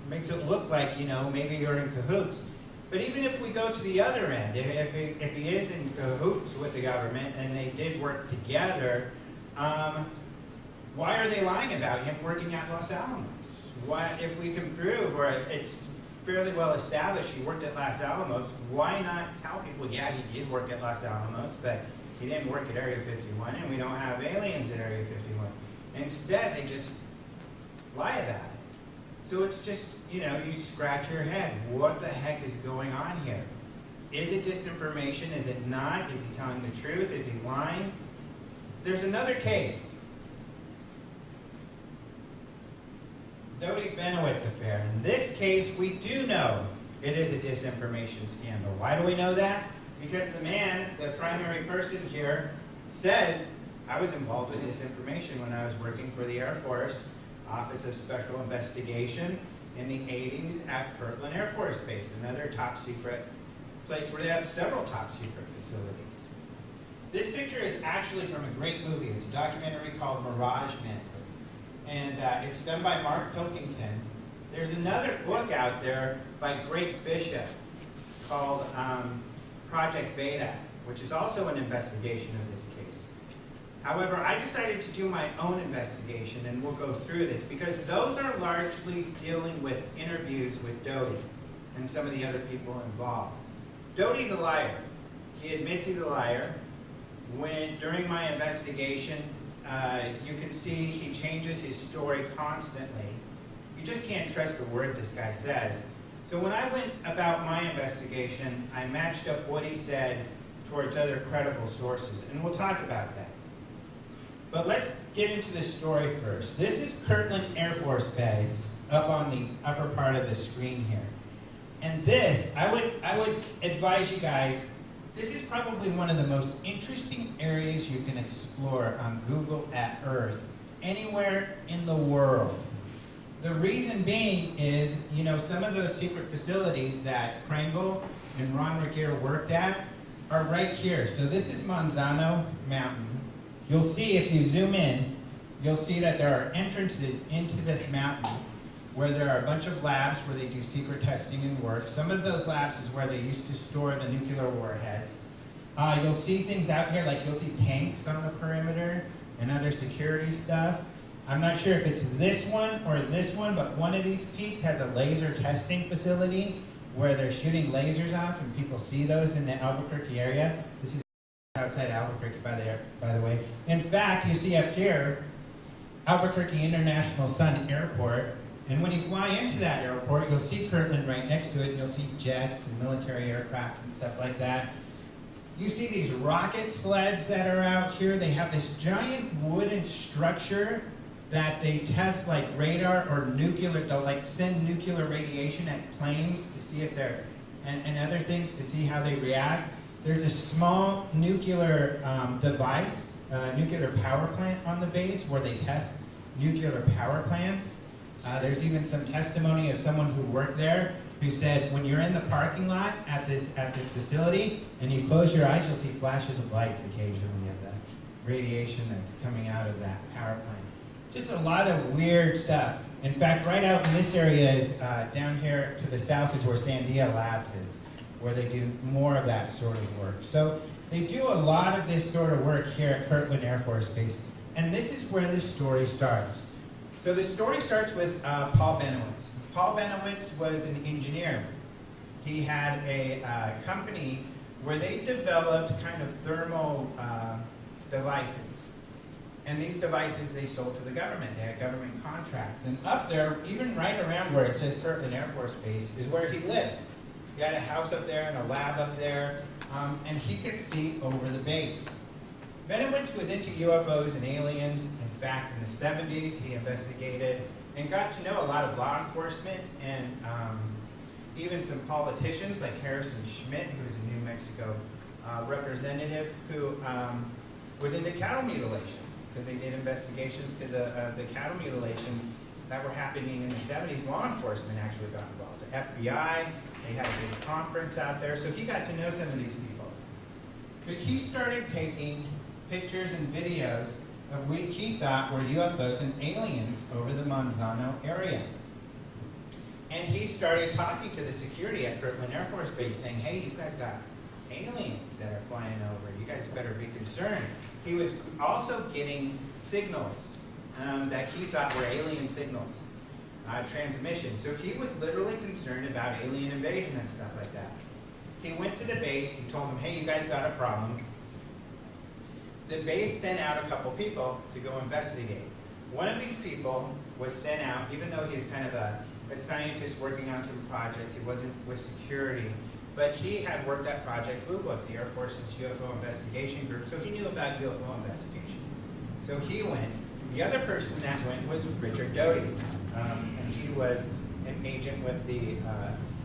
makes it look like, maybe you're in cahoots. But even if we go to the other end, if he is in cahoots with the government and they did work together, why are they lying about him working at Los Alamos? Why, if we can prove, or it's fairly well established he worked at Los Alamos, why not tell people, yeah, he did work at Los Alamos, but he didn't work at Area 51, and we don't have aliens at Area 51. Instead, they just lie about it. So it's just, you scratch your head. What the heck is going on here? Is it disinformation? Is it not? Is he telling the truth? Is he lying? There's another case. Bennewitz affair. In this case, we do know it is a disinformation scandal. Why do we know that? Because the man, the primary person here, says, I was involved with disinformation when I was working for the Air Force Office of Special Investigation in the 80s at Kirtland Air Force Base, another top secret place where they have several top secret facilities. This picture is actually from a great movie. It's a documentary called Mirage Men. And it's done by Mark Pilkington. There's another book out there by Greg Bishop called Project Beta, which is also an investigation of this case. However, I decided to do my own investigation, and we'll go through this, because those are largely dealing with interviews with Doty and some of the other people involved. Doty's a liar. He admits he's a liar. During my investigation, you can see he changes his story constantly. You just can't trust a word this guy says. So when I went about my investigation, I matched up what he said towards other credible sources, and we'll talk about that. But let's get into the story first. This is Kirtland Air Force Base up on the upper part of the screen here. And this, I would advise you guys, this is probably one of the most interesting areas you can explore on Google Earth, anywhere in the world. The reason being is, some of those secret facilities that Kringle and Ron Regier worked at are right here. So this is Manzano Mountain. You'll see if you zoom in, you'll see that there are entrances into this mountain where there are a bunch of labs where they do secret testing and work. Some of those labs is where they used to store the nuclear warheads. You'll see things out here, like you'll see tanks on the perimeter and other security stuff. I'm not sure if it's this one or this one, but one of these peaks has a laser testing facility where they're shooting lasers off, and people see those in the Albuquerque area. This is outside Albuquerque, by the way. In fact, you see up here, Albuquerque International Sun Airport, and when you fly into that airport, you'll see Kirtland right next to it, and you'll see jets and military aircraft and stuff like that. You see these rocket sleds that are out here. They have this giant wooden structure that they test like radar or nuclear. They'll like send nuclear radiation at planes to see if they're, and other things to see how they react. There's this small nuclear device, nuclear power plant on the base where they test nuclear power plants. There's even some testimony of someone who worked there who said, when you're in the parking lot at this facility and you close your eyes, you'll see flashes of lights occasionally of the radiation that's coming out of that power plant. Just a lot of weird stuff. In fact, right out in this area is down here to the south is where Sandia Labs is, where they do more of that sort of work. So they do a lot of this sort of work here at Kirtland Air Force Base. And this is where the story starts. So the story starts with Paul Bennewitz. Paul Bennewitz was an engineer. He had a company where they developed kind of thermal devices. And these devices they sold to the government. They had government contracts. And up there, even right around where it says Kirtland Air Force Base, is where he lived. He had a house up there and a lab up there, and he could see over the base. Bennewitz was into UFOs and aliens. In fact, in the 70s, he investigated and got to know a lot of law enforcement and even some politicians like Harrison Schmidt, who was a New Mexico representative, who was into cattle mutilation because they did investigations because of the cattle mutilations that were happening in the 70s. Law enforcement actually got involved. The FBI, they had a big conference out there, so he got to know some of these people. But he started taking pictures and videos of what he thought were UFOs and aliens over the Manzano area. And he started talking to the security at Kirtland Air Force Base saying, hey, you guys got aliens that are flying over. You guys better be concerned. He was also getting signals that he thought were alien signals, transmission. So he was literally concerned about alien invasion and stuff like that. He went to the base, he told them, hey, you guys got a problem. The base sent out a couple people to go investigate. One of these people was sent out, even though he's kind of a scientist working on some projects, he wasn't with security, but he had worked at Project Blue Book, the Air Force's UFO investigation group, so he knew about UFO investigation. So he went. The other person that went was Richard Doty, and he was an agent with the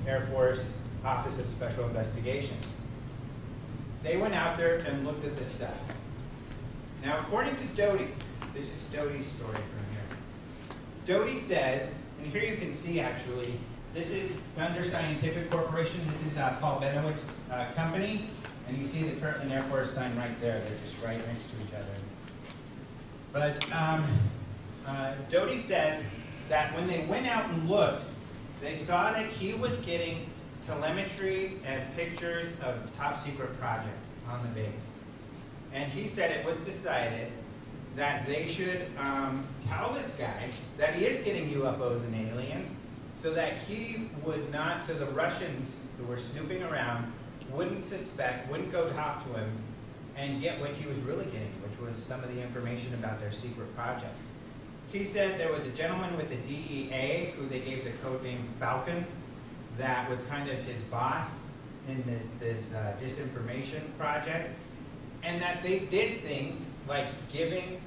Air Force Office of Special Investigations. They went out there and looked at this stuff. Now, according to Doty, this is Doty's story from here. Doty says, and here you can see actually, this is Thunder Scientific Corporation. This is Paul Bennewitz's company, and you see the Kirtland Air Force sign right there. They're just right next to each other. But Doty says that when they went out and looked, they saw that he was getting telemetry and pictures of top secret projects on the base. And he said it was decided that they should tell this guy that he is getting UFOs and aliens so that he would not, so the Russians who were snooping around wouldn't suspect, wouldn't go talk to him and get what he was really getting, which was some of the information about their secret projects. He said there was a gentleman with the DEA who they gave the code name Falcon that was kind of his boss in this disinformation project, and that they did things like giving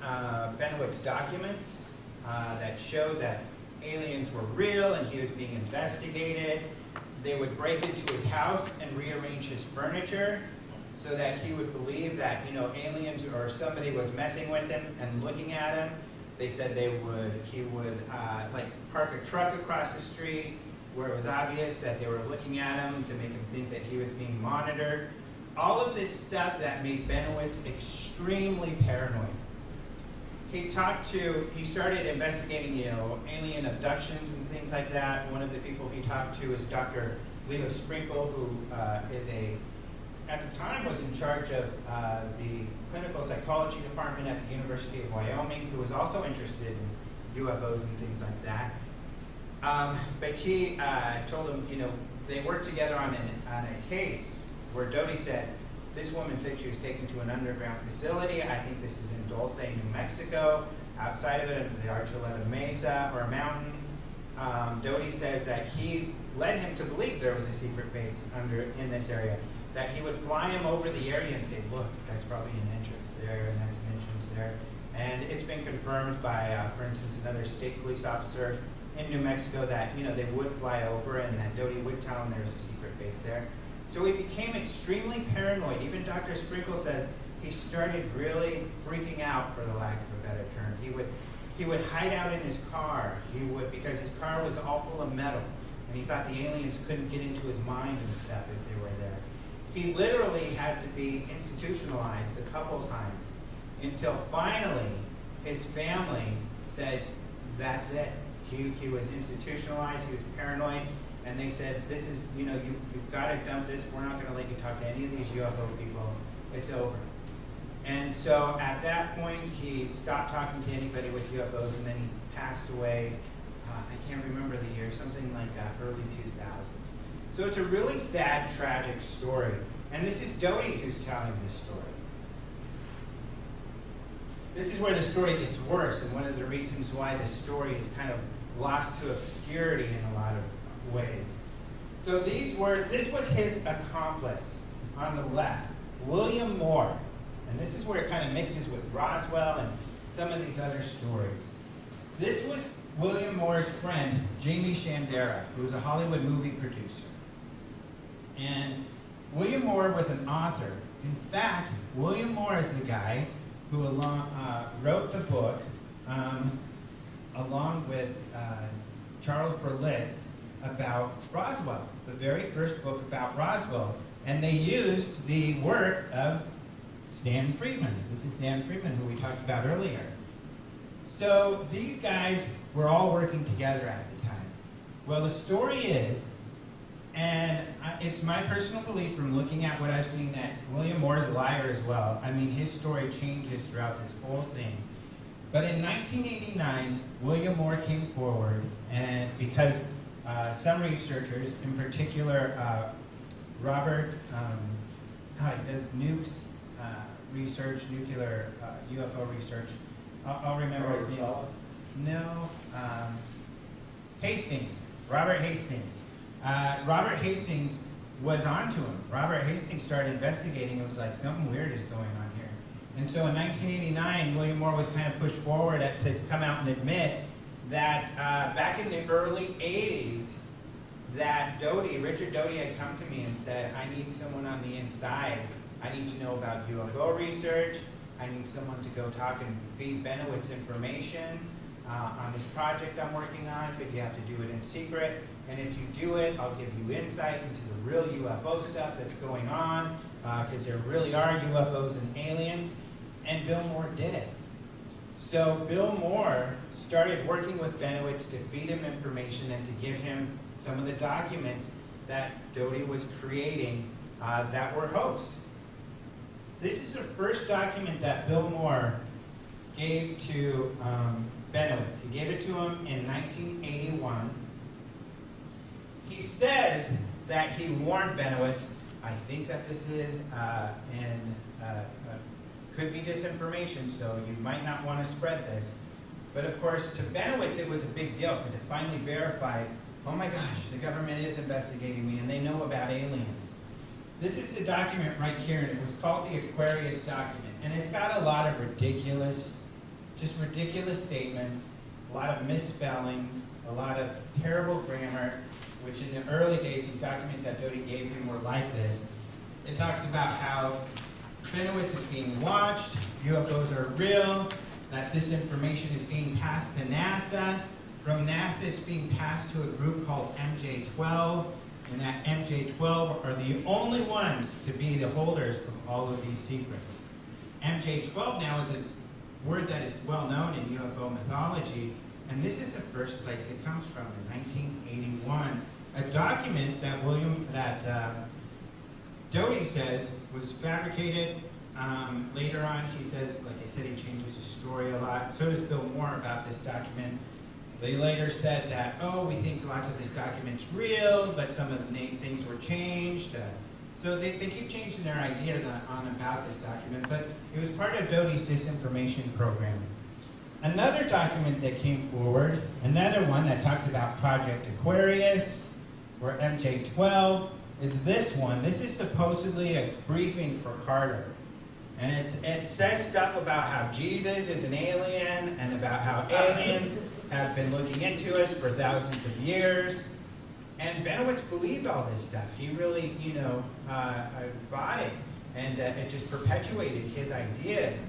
Bennewitz documents that showed that aliens were real and he was being investigated. They would break into his house and rearrange his furniture so that he would believe that, you know, aliens or somebody was messing with him and looking at him. They said he would like park a truck across the street where it was obvious that they were looking at him to make him think that he was being monitored. All of this stuff that made Bennewitz extremely paranoid. he started investigating, alien abductions and things like that. One of the people he talked to is Dr. Leo Sprinkle, who at the time was in charge of the clinical psychology department at the University of Wyoming, who was also interested in UFOs and things like that. But he told him, they worked together on a case where Doty said, this woman said she was taken to an underground facility. I think this is in Dulce, New Mexico. Outside of it, the Archuleta Mesa or mountain. Doty says that he led him to believe there was a secret base in this area. That he would fly him over the area and say, look, that's probably an entrance there, and that's an entrance there. And it's been confirmed by, for instance, another state police officer in New Mexico that, they would fly over and that Doty would tell him there's a secret base there. So he became extremely paranoid. Even Dr. Sprinkle says he started really freaking out, for the lack of a better term. He would hide out in his car. Because his car was all full of metal. And he thought the aliens couldn't get into his mind and stuff if they were there. He literally had to be institutionalized a couple times until finally his family said, that's it. He was institutionalized, he was paranoid, and they said, this is, you've got to dump this. We're not going to let you talk to any of these UFO people. It's over. And so at that point, he stopped talking to anybody with UFOs, and then he passed away. I can't remember the year, something like early 2000s. So it's a really sad, tragic story. And this is Doty who's telling this story. This is where the story gets worse, and one of the reasons why the story is kind of lost to obscurity in a lot of ways. So this was his accomplice on the left, William Moore. And this is where it kind of mixes with Roswell and some of these other stories. This was William Moore's friend, Jamie Shandera, who was a Hollywood movie producer. And William Moore was an author. In fact, William Moore is the guy who wrote the book along with Charles Berlitz about Roswell, the very first book about Roswell. And they used the work of Stan Friedman. This is Stan Friedman, who we talked about earlier. So these guys were all working together at the time. Well, the story is, and it's my personal belief from looking at what I've seen, that William Moore's a liar as well. I mean, his story changes throughout this whole thing. But in 1989, William Moore came forward, and because some researchers, in particular Robert, he does nukes research, nuclear UFO research. I'll remember his name. No, Hastings, Robert Hastings. Robert Hastings was onto him. Robert Hastings started investigating. It was like something weird is going on here. And so in 1989, William Moore was kind of pushed forward to come out and admit that back in the early 80s, that Richard Doty had come to me and said, I need someone on the inside. I need to know about UFO research. I need someone to go talk and feed Bennewitz information on this project I'm working on, but you have to do it in secret. And if you do it, I'll give you insight into the real UFO stuff that's going on, because there really are UFOs and aliens. And Bill Moore did it. So Bill Moore started working with Bennewitz to feed him information and to give him some of the documents that Doty was creating that were hoaxed. This is the first document that Bill Moore gave to Bennewitz. He gave it to him in 1981. He says that he warned Bennewitz, I think that this is could be disinformation, so you might not want to spread this. But of course, to Bennewitz, it was a big deal because it finally verified, oh my gosh, the government is investigating me and they know about aliens. This is the document right here, and it was called the Aquarius document. And it's got a lot of ridiculous statements, a lot of misspellings, a lot of terrible grammar, which in the early days, these documents that Doty gave him were like this. It talks about how Bennewitz is being watched, UFOs are real, that this information is being passed to NASA. From NASA, it's being passed to a group called MJ-12, and that MJ-12 are the only ones to be the holders of all of these secrets. MJ-12 now is word that is well known in UFO mythology, and this is the first place it comes from, in 1981. A document that Doty says was fabricated. Later on, he says, like I said, he changes his story a lot. So does Bill Moore about this document. They later said that, oh, we think lots of this document's real, but some of the things were changed. So they keep changing their ideas on about this document, but it was part of Doty's disinformation program. Another document that came forward, another one that talks about Project Aquarius, or MJ-12, is this one. This is supposedly a briefing for Carter. And it says stuff about how Jesus is an alien, and about how aliens have been looking into us for thousands of years. And Bennewitz believed all this stuff. He really, bought it. And it just perpetuated his ideas.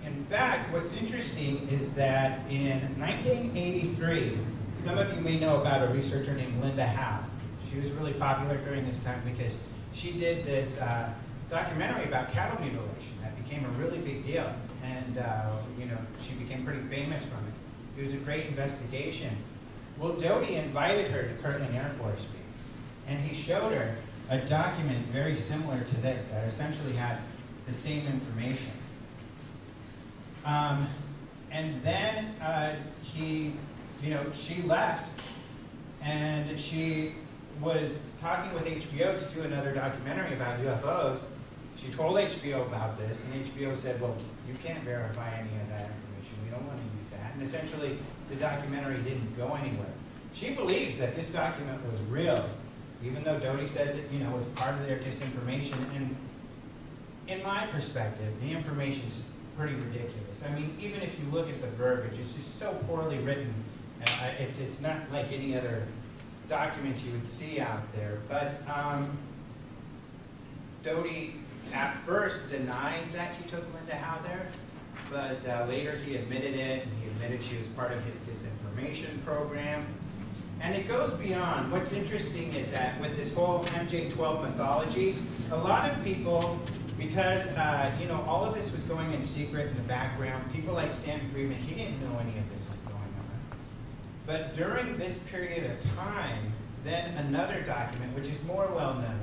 In fact, what's interesting is that in 1983, some of you may know about a researcher named Linda Howe. She was really popular during this time because she did this documentary about cattle mutilation that became a really big deal. And, she became pretty famous from it. It was a great investigation. Well, Doty invited her to Kirtland Air Force Base, and he showed her a document very similar to this that essentially had the same information. And then she left, and she was talking with HBO to do another documentary about UFOs. She told HBO about this, and HBO said, well, you can't verify any of that information. We don't want to use that. And essentially, the documentary didn't go anywhere. She believes that this document was real, even though Doty says it, was part of their disinformation. And in my perspective, the information's pretty ridiculous. I mean, even if you look at the verbiage, it's just so poorly written. It's not like any other documents you would see out there. But Doty at first denied that he took Linda Howe there, but later he admitted it, and he admitted she was part of his disinformation program. And it goes beyond. What's interesting is that with this whole MJ-12 mythology, a lot of people, because all of this was going in secret in the background, people like Stanton Friedman, he didn't know any of this was going on. But during this period of time, then another document, which is more well known,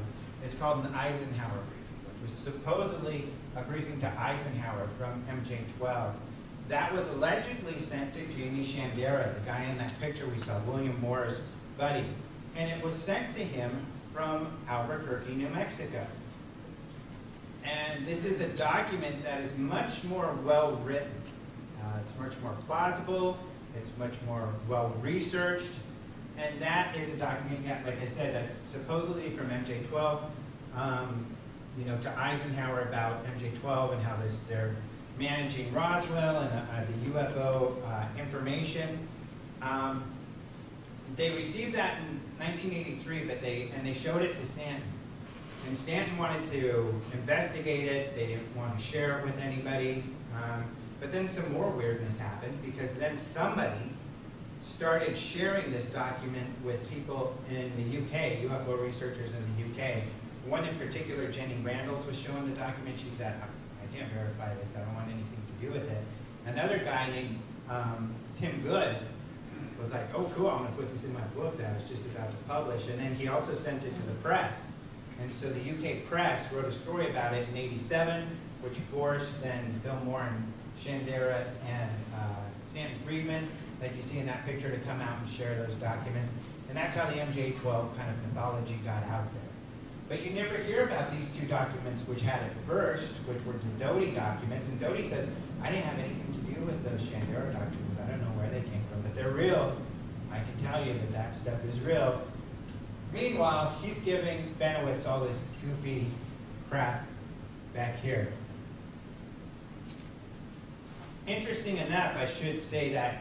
is called an Eisenhower briefing, which was supposedly a briefing to Eisenhower from MJ-12. That was allegedly sent to Jamie Shandera, the guy in that picture we saw, William Moore's buddy. And it was sent to him from Albuquerque, New Mexico. And this is a document that is much more well written. It's much more plausible. It's much more well researched. And that is a document, like I said, that's supposedly from MJ-12, to Eisenhower about MJ-12 and how they're managing Roswell and the UFO information. They received that in 1983, but they showed it to Stanton. And Stanton wanted to investigate it. They didn't want to share it with anybody. But then some more weirdness happened, because then somebody started sharing this document with people in the UK, UFO researchers in the UK. One in particular, Jenny Randalls, was showing the document. She said, I can't verify this. I don't want anything to do with it. Another guy named Tim Good was like, oh, cool, I'm going to put this in my book that I was just about to publish. And then he also sent it to the press. And so the UK press wrote a story about it in '87, which forced then Bill Moore and Shandera and Stanton Friedman, like you see in that picture, to come out and share those documents. And that's how the MJ-12 kind of mythology got out there. But you never hear about these two documents which had it first, which were the Doty documents. And Doty says, I didn't have anything to do with those Shandera documents. I don't know where they came from, but they're real. I can tell you that that stuff is real. Meanwhile, he's giving Bennewitz all this goofy crap back here. Interesting enough, I should say that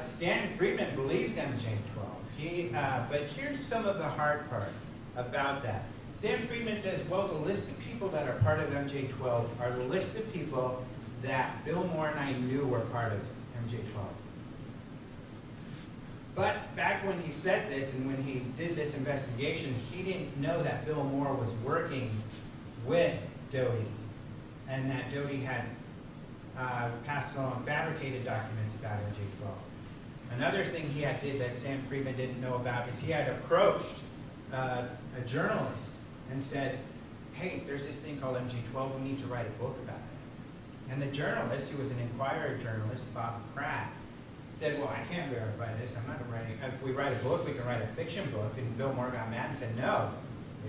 Stanton Friedman believes MJ-12. But here's some of the hard part about that. Stanton Friedman says, well, the list of people that are part of MJ-12 are the list of people that Bill Moore and I knew were part of MJ-12. But back when he said this and when he did this investigation, he didn't know that Bill Moore was working with Doty, and that Doty had passed along fabricated documents about MJ-12. Another thing he had did that Sam Friedman didn't know about is he had approached a journalist and said, hey, there's this thing called MJ-12, we need to write a book about it. And the journalist, who was an Inquirer journalist, Bob Pratt, said, well, I can't verify this, I'm not writing, if we write a book, we can write a fiction book. And Bill Moore got mad and said, no,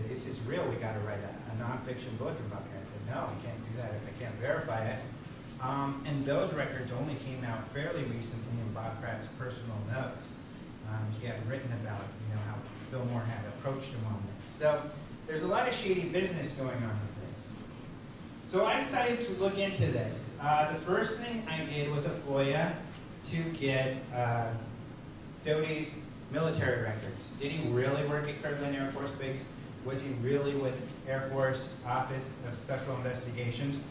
this is real, we gotta write a nonfiction book about it. I said, no, I can't do that if I can't verify it. And those records only came out fairly recently in Bob Pratt's personal notes. He had written about, how Bill Moore had approached him on this. So there's a lot of shady business going on with this. So I decided to look into this. The first thing I did was a FOIA to get Doty's military records. Did he really work at Kirtland Air Force Base? Was he really with Air Force Office of Special Investigations?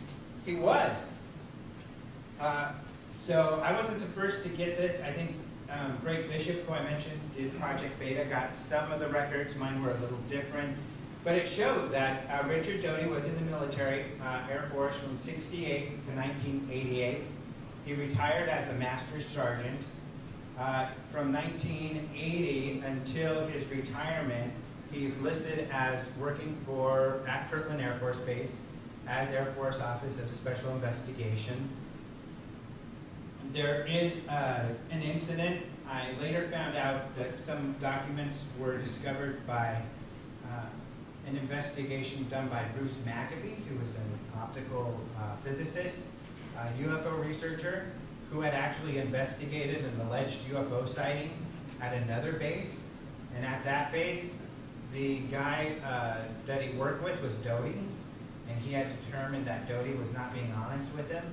He was. So I wasn't the first to get this. I think Greg Bishop, who I mentioned, did Project Beta, got some of the records. Mine were a little different. But it showed that Richard Doty was in the military, Air Force, from '68 to 1988. He retired as a master's sergeant. From 1980 until his retirement, he's listed as working at Kirtland Air Force Base as Air Force Office of Special Investigation. There is an incident. I later found out that some documents were discovered by an investigation done by Bruce McAfee, who was an optical physicist, a UFO researcher, who had actually investigated an alleged UFO sighting at another base. And at that base, the guy that he worked with was Doty, and he had determined that Doty was not being honest with him,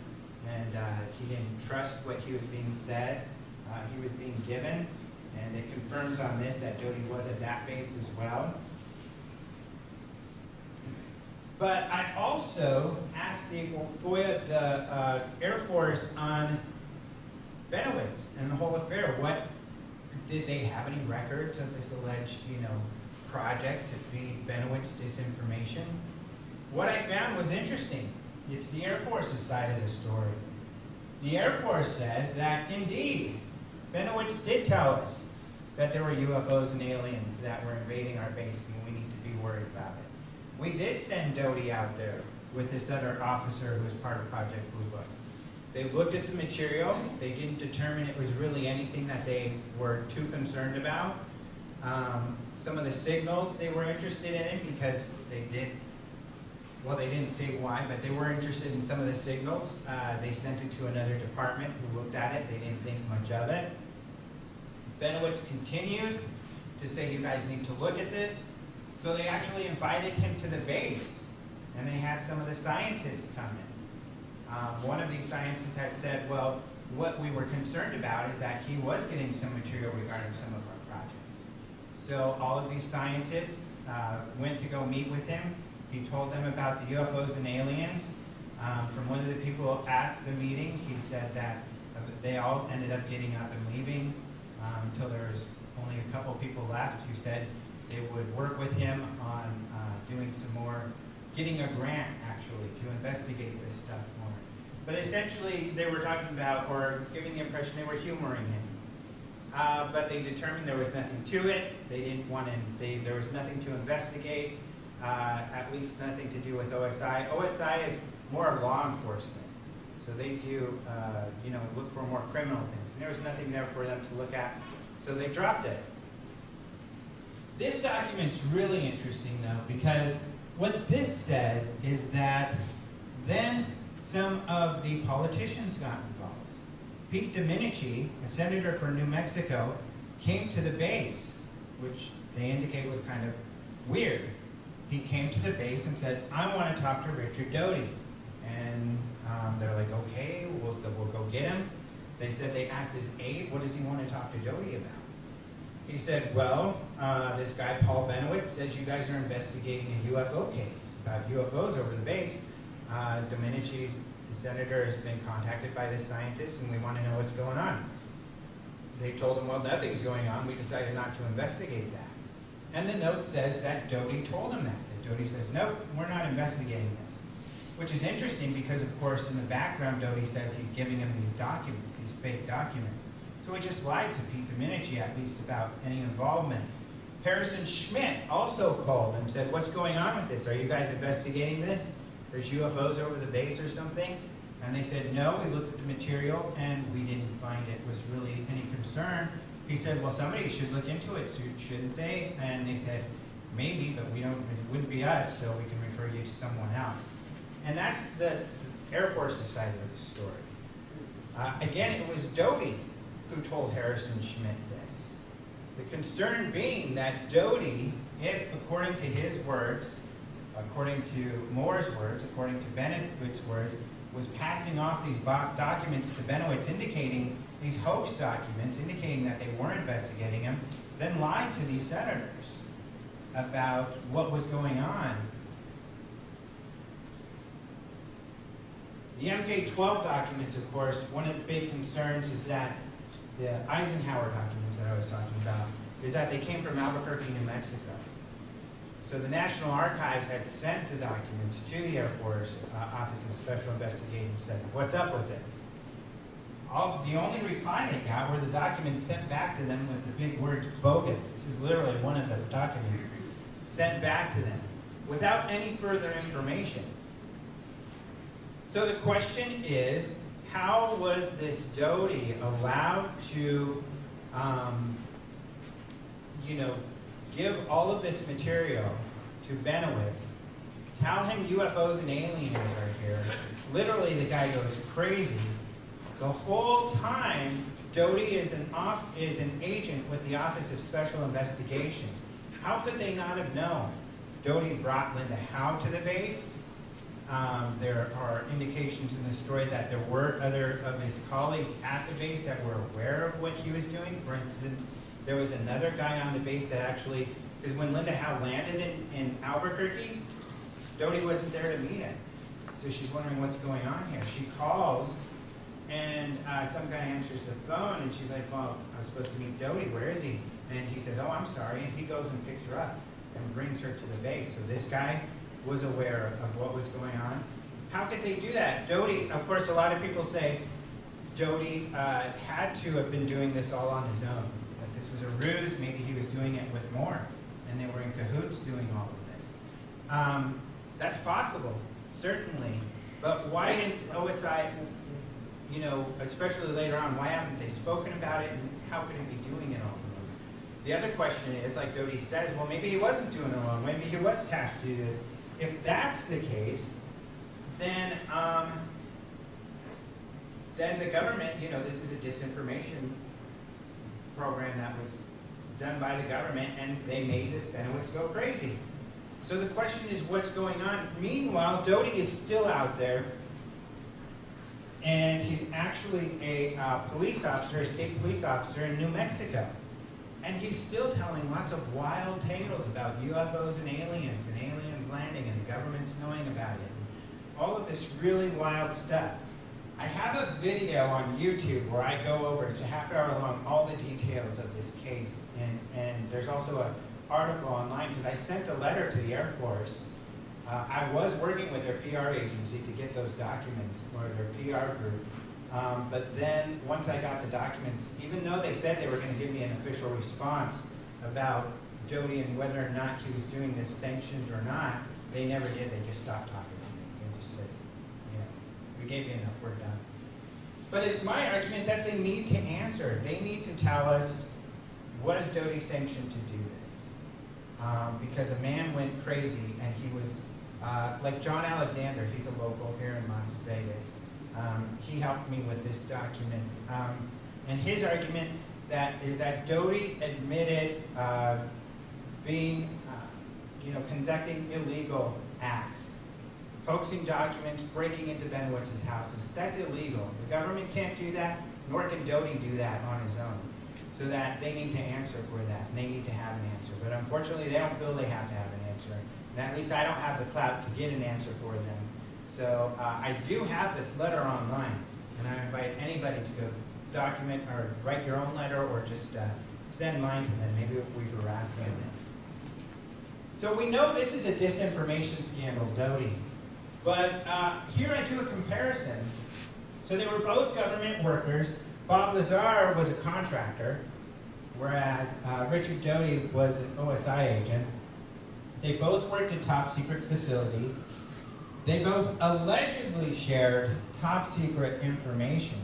and he didn't trust what he was being said, he was being given, and it confirms on this that Doty was at that base as well. But I also asked the Air Force on Bennewitz and the whole affair. Did they have any records of this alleged, project to feed Bennewitz disinformation? What I found was interesting. It's the Air Force's side of the story. The Air Force says that indeed, Bennewitz did tell us that there were UFOs and aliens that were invading our base and we need to be worried about it. We did send Doty out there with this other officer who was part of Project Blue Book. They looked at the material. They didn't determine it was really anything that they were too concerned about. Some of the signals they were interested in because they didn't say why, but they were interested in some of the signals. They sent it to another department who looked at it. They didn't think much of it. Bennewitz continued to say, you guys need to look at this. So they actually invited him to the base, and they had some of the scientists come in. One of these scientists had said, well, what we were concerned about is that he was getting some material regarding some of our projects. So all of these scientists went to go meet with him. He told them about the UFOs and aliens. From one of the people at the meeting, he said that they all ended up getting up and leaving until there was only a couple people left who said they would work with him on doing some more, getting a grant actually to investigate this stuff more. But essentially they were talking about, or giving the impression they were humoring him. But they determined there was nothing to it. They didn't want to, there was nothing to investigate, at least nothing to do with OSI. OSI is more law enforcement. So they do, look for more criminal things. And there was nothing there for them to look at. So they dropped it. This document's really interesting though, because what this says is that then some of the politicians got involved. Pete Domenici, a senator from New Mexico, came to the base, which they indicate was kind of weird. He came to the base and said, I want to talk to Richard Doty. And they're like, okay, we'll go get him. They said they asked his aide, what does he want to talk to Doty about? He said, well, this guy, Paul Bennewitz, says you guys are investigating a UFO case about UFOs over the base. Domenici, the senator, has been contacted by this scientist, and we want to know what's going on. They told him, well, nothing's going on. We decided not to investigate that. And the note says that Doty told him that. That Doty says, nope, we're not investigating this. which is interesting because, of course, in the background, Doty says he's giving him these documents, these fake documents. So he just lied to Pete Domenici, at least about any involvement. Harrison Schmidt also called and said, what's going on with this? Are you guys investigating this? There's UFOs over the base or something? And they said, no, we looked at the material and we didn't find it was really any concern. He said, well, somebody should look into it, shouldn't they? And they said, maybe, but it wouldn't be us, so we can refer you to someone else. And that's the Air Force's side of the story. Again, it was Doty who told Harrison Schmidt this. The concern being that Doty, if, according to his words, according to Moore's words, according to Bennewitz's words, was passing off these documents to Bennewitz, indicating these hoax documents, indicating that they weren't investigating him, then lied to these senators about what was going on. The MK-12 documents, of course, one of the big concerns is that the Eisenhower documents that I was talking about, is that they came from Albuquerque, New Mexico. So the National Archives had sent the documents to the Air Force Office of Special Investigations and said, what's up with this? The only reply they got were the documents sent back to them with the big words bogus. This is literally one of the documents sent back to them without any further information. So the question is, how was this Doty allowed to, give all of this material to Bennewitz, tell him UFOs and aliens are here? Literally, the guy goes crazy. The whole time, Doty is an agent with the Office of Special Investigations. How could they not have known? Doty brought Linda Howe to the base. There are indications in the story that there were other of his colleagues at the base that were aware of what he was doing. For instance, there was another guy on the base that actually, because when Linda Howe landed in Albuquerque, Doty wasn't there to meet him. So she's wondering what's going on here. She calls, and some guy answers the phone, and she's like, well, I was supposed to meet Doty, where is he? And he says, oh, I'm sorry, and he goes and picks her up and brings her to the base. So this guy was aware of what was going on. How could they do that? Doty, of course, a lot of people say Doty had to have been doing this all on his own. That this was a ruse, maybe he was doing it with Moore, and they were in cahoots doing all of this. That's possible, certainly, but why didn't OSI, especially later on, why haven't they spoken about it, and how could it be doing it all alone? The other question is, like Doty says, well, maybe he wasn't doing it alone, maybe he was tasked to do this. If that's the case, then the government, this is a disinformation program that was done by the government, and they made this Bennewitz go crazy. So the question is, what's going on? Meanwhile, Doty is still out there, and he's actually a police officer, a state police officer in New Mexico. And he's still telling lots of wild tales about UFOs and aliens landing and the government's knowing about it. And all of this really wild stuff. I have a video on YouTube where I go over, it's a half-hour long, all the details of this case. And there's also an article online, because I sent a letter to the Air Force. I was working with their PR agency to get those documents, or their PR group. But then, once I got the documents, even though they said they were going to give me an official response about Doty and whether or not he was doing this sanctioned or not, they never did. They just stopped talking to me. They just said, we gave you enough, we're done. But it's my argument that they need to answer. They need to tell us, was Doty sanctioned to do this? Because a man went crazy, and he was, like John Alexander, he's a local here in Las Vegas. He helped me with this document. And his argument is that Doty admitted being, conducting illegal acts, hoaxing documents, breaking into Bennewitz's houses. That's illegal. The government can't do that, nor can Doty do that on his own. So that they need to answer for that, and they need to have an answer. But unfortunately, they don't feel they have to have an answer. And at least I don't have the clout to get an answer for them. So I do have this letter online, and I invite anybody to go document or write your own letter, or just send mine to them, maybe if we harass them. So we know this is a disinformation scandal, Doty. But here I do a comparison. So they were both government workers. Bob Lazar was a contractor, whereas Richard Doty was an OSI agent. They both worked at top secret facilities. They both allegedly shared top secret information.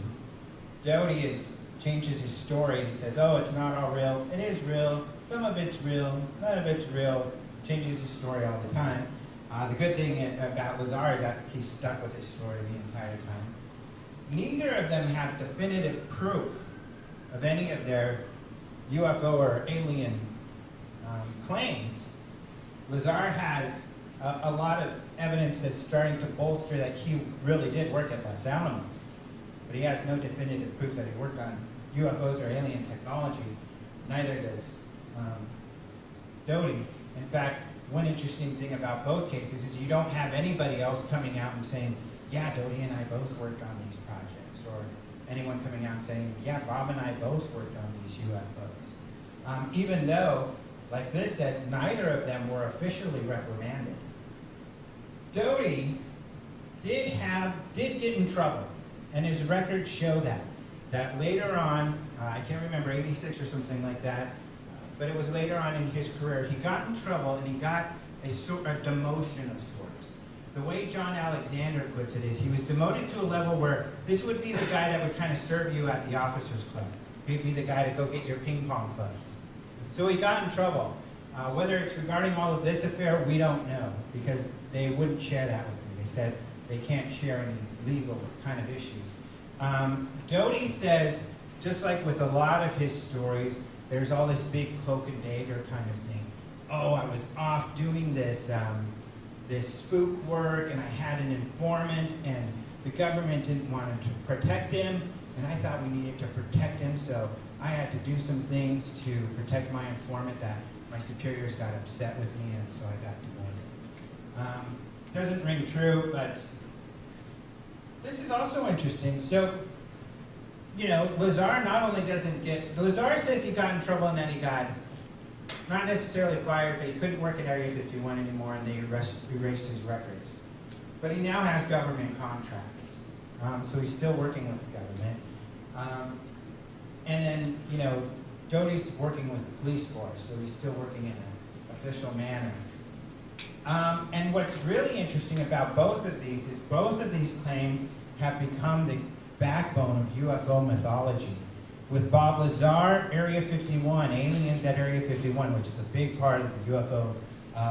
Doty changes his story. He says, oh, it's not all real. It is real. Some of it's real. None of it's real. Changes his story all the time. The good thing about Lazar is that he stuck with his story the entire time. Neither of them have definitive proof of any of their UFO or alien claims. Lazar has a lot of evidence that's starting to bolster that he really did work at Los Alamos, but he has no definitive proof that he worked on UFOs or alien technology. Neither does Doty. In fact, one interesting thing about both cases is you don't have anybody else coming out and saying, yeah, Doty and I both worked on these projects, or anyone coming out and saying, yeah, Bob and I both worked on these UFOs. Even though, like this says, neither of them were officially reprimanded. Doty did get in trouble, and his records show that later on, I can't remember, 86 or something like that, but it was later on in his career, he got in trouble and he got a demotion of sorts. The way John Alexander puts it is he was demoted to a level where this would be the guy that would kind of serve you at the officers club. He'd be the guy to go get your ping pong clubs. So he got in trouble. Whether it's regarding all of this affair, we don't know, because they wouldn't share that with me. They said they can't share any legal kind of issues. Doty says, just like with a lot of his stories, there's all this big cloak and dagger kind of thing. Oh, I was off doing this spook work, and I had an informant, and the government didn't want to protect him, and I thought we needed to protect him, so I had to do some things to protect my informant that my superiors got upset with me, and so I got demoted. Doesn't ring true, but this is also interesting. So, Lazar not only Lazar says he got in trouble and then he got not necessarily fired, but he couldn't work at Area 51 anymore, and they erased his records. But he now has government contracts, so he's still working with the government. And then, Doty's working with the police force, so he's still working in an official manner. And what's really interesting about both of these is both of these claims have become the backbone of UFO mythology. With Bob Lazar, Area 51, aliens at Area 51, which is a big part of the UFO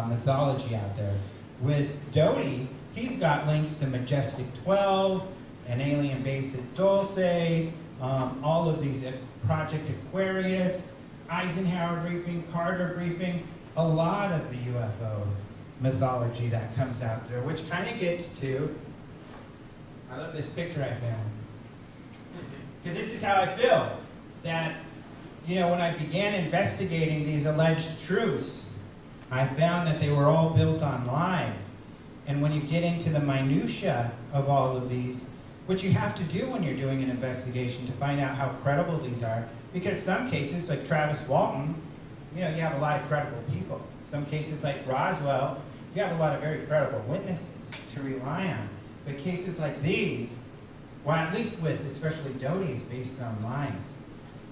mythology out there. With Doty, he's got links to Majestic 12, an alien base at Dulce, all of these, Project Aquarius, Eisenhower briefing, Carter briefing, a lot of the UFO mythology that comes out there, which kind of gets to, I love this picture I found. Because this is how I feel, that, when I began investigating these alleged truths, I found that they were all built on lies. And when you get into the minutia of all of these, what you have to do when you're doing an investigation to find out how credible these are, because some cases, like Travis Walton, you have a lot of credible people. Some cases like Roswell, you have a lot of very credible witnesses to rely on. But cases like these, well, at least with especially Doty, is based on lies.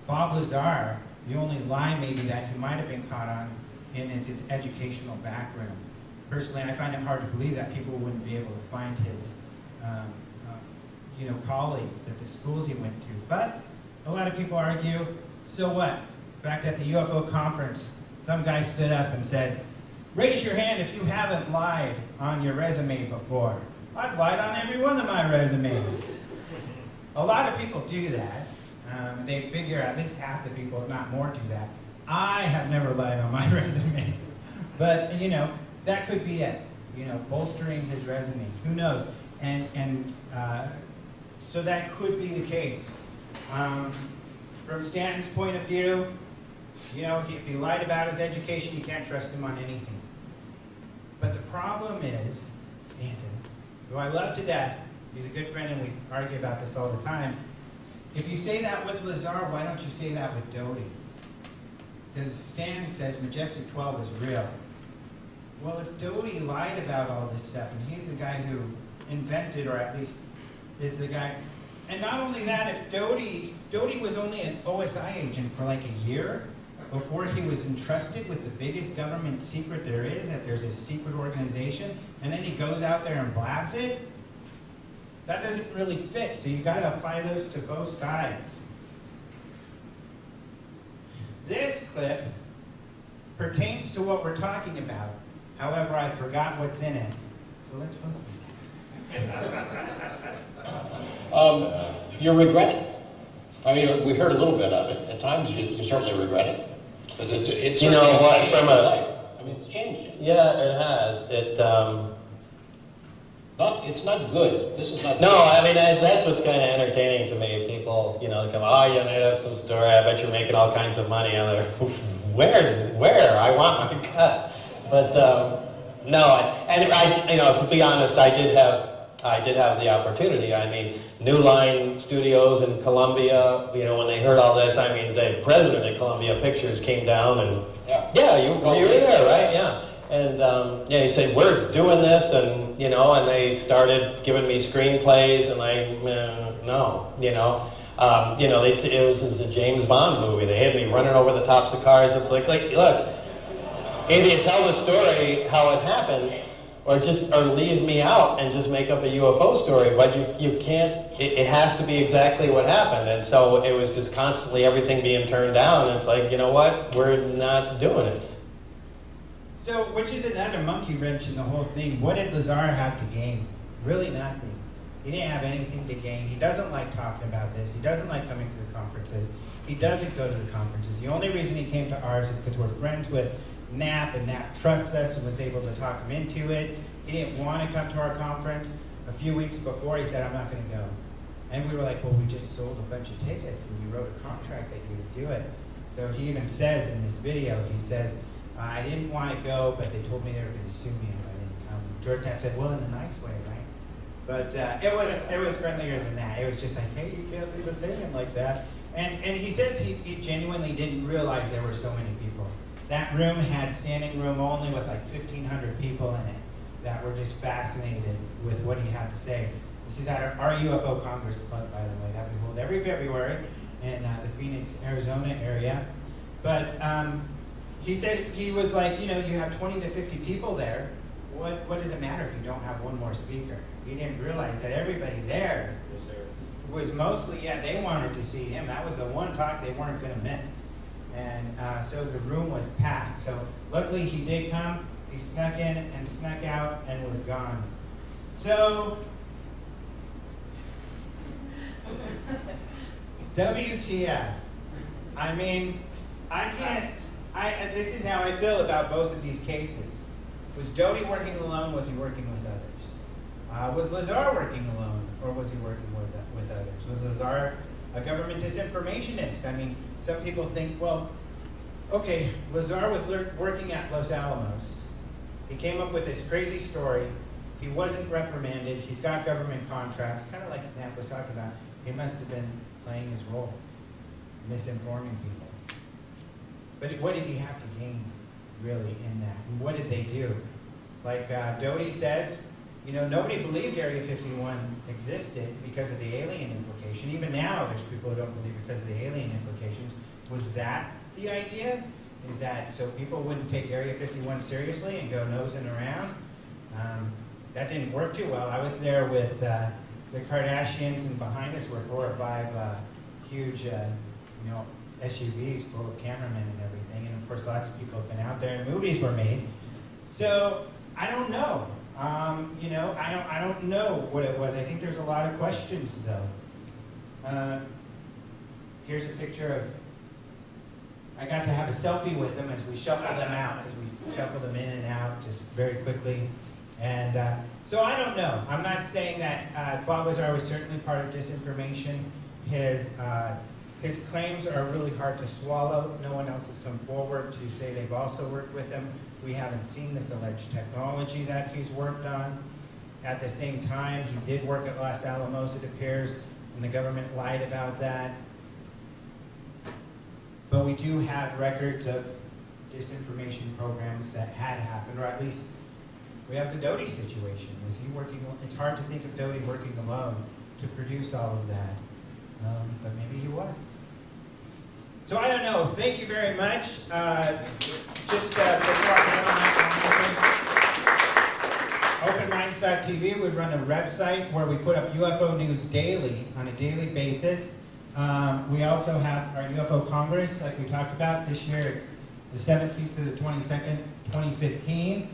Bob Lazar, the only lie maybe that he might have been caught on in is his educational background. Personally, I find it hard to believe that people wouldn't be able to find his colleagues at the schools he went to. But a lot of people argue, so what? In fact, at the UFO conference, some guy stood up and said, raise your hand if you haven't lied on your resume before. I've lied on every one of my resumes. A lot of people do that. They figure at least half the people, if not more, do that. I have never lied on my resume. But, that could be it. Bolstering his resume. Who knows? And so that could be the case. From Stanton's point of view, if he lied about his education, you can't trust him on anything. But the problem is, Stanton, who I love to death, he's a good friend and we argue about this all the time. If you say that with Lazar, why don't you say that with Doty? Because Stanton says Majestic 12 is real. Well, if Doty lied about all this stuff, and he's the guy who invented, or at least is the guy. And not only that, if Doty was only an OSI agent for like a year before he was entrusted with the biggest government secret there is, that there's a secret organization, and then he goes out there and blabs it, that doesn't really fit. So you got to apply those to both sides. This clip pertains to what we're talking about. However, I forgot what's in it. So let's put You regret it. I mean, we heard a little bit of it. At times, you certainly regret it. Because it's You know what, from a- life. I mean, it's changed you. Yeah, it has. It's not good. This is not No, good. I mean, that's what's kind of entertaining to me. People, come, oh, you made up some story. I bet you're making all kinds of money. I'm like, where? I want my cut. But no, and I, to be honest, I did have the opportunity. I mean, New Line Studios in Columbia. When they heard all this, I mean, the president of Columbia Pictures came down and you were there, right? Yeah. And he said, we're doing this, and and they started giving me screenplays, and no. It was a James Bond movie. They had me running over the tops of cars. It's like look, either you tell the story how it happened, or leave me out and just make up a UFO story. But you can't. It has to be exactly what happened. And so it was just constantly everything being turned down. And it's like, you know what? We're not doing it. So, which is another monkey wrench in the whole thing. What did Lazar have to gain? Really nothing. He didn't have anything to gain. He doesn't like talking about this. He doesn't like coming to the conferences. He doesn't go to the conferences. The only reason he came to ours is because we're friends with Knapp, and Knapp trusts us and was able to talk him into it. He didn't want to come to our conference. A few weeks before, he said, I'm not going to go. And we were like, well, we just sold a bunch of tickets, and you wrote a contract that you would do it. So he even says in this video, he says, I didn't want to go, but they told me they were going to sue me if I didn't come. Georgetown said, well, in a nice way, right? But it was friendlier than that. It was just like, hey, you can't leave us hanging like that. And he says he genuinely didn't realize there were so many people. That room had standing room only with like 1,500 people in it that were just fascinated with what he had to say. This is at our UFO Congress Club, by the way, that we hold every February in the Phoenix, Arizona area. But he said, he was like, you have 20 to 50 people there. What does it matter if you don't have one more speaker? He didn't realize that everybody there was mostly, they wanted to see him. That was the one talk they weren't going to miss. And so the room was packed. So luckily he did come. He snuck in and snuck out and was gone. So, WTF. I mean, this is how I feel about both of these cases. Was Doty working alone? Was he working with others? Was Lazar working alone, or was he working with others? Was Lazar a government disinformationist? I mean, some people think, well, okay, Lazar was working at Los Alamos. He came up with this crazy story. He wasn't reprimanded. He's got government contracts, kind of like Knapp was talking about. He must have been playing his role, misinforming people. But what did he have to gain, really, in that? And what did they do? Like Doty says, nobody believed Area 51 existed because of the alien implication. Even now, there's people who don't believe because of the alien implications. Was that the idea? Is that so people wouldn't take Area 51 seriously and go nosing around? That didn't work too well. I was there with the Kardashians, and behind us were 4 or 5 huge, SUVs full of cameramen and everything. And of course, lots of people have been out there, and movies were made. So I don't know. I don't know what it was. I think there's a lot of questions, though. Here's a picture of. I got to have a selfie with them as we shuffled them out, because we shuffled them in and out just very quickly. And so I don't know. I'm not saying that Bob Lazar was certainly part of disinformation. His claims are really hard to swallow. No one else has come forward to say they've also worked with him. We haven't seen this alleged technology that he's worked on. At the same time, he did work at Los Alamos, it appears, and the government lied about that. But we do have records of disinformation programs that had happened, or at least we have the Doty situation. Was he working? It's hard to think of Doty working alone to produce all of that, but maybe he was. So I don't know. Thank you very much. Just before I go on, OpenMinds.tv would run a website where we put up UFO news daily on a daily basis. We also have our UFO Congress, like we talked about this year. It's the 17th to the 22nd, 2015.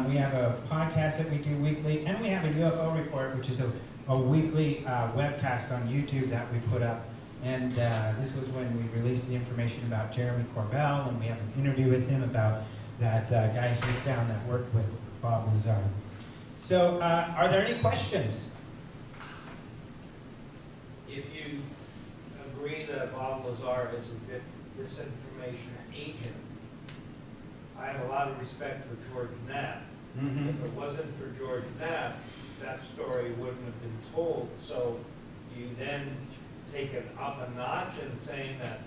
We have a podcast that we do weekly, and we have a UFO report, which is a weekly webcast on YouTube that we put up. And this was when we released the information about Jeremy Corbell, and we have an interview with him about that guy he found that worked with Bob Lazar. So, are there any questions? If you agree that Bob Lazar is a disinformation agent, I have a lot of respect for George Knapp. Mm-hmm. If it wasn't for George Knapp, that story wouldn't have been told. So you then take it up a notch and saying that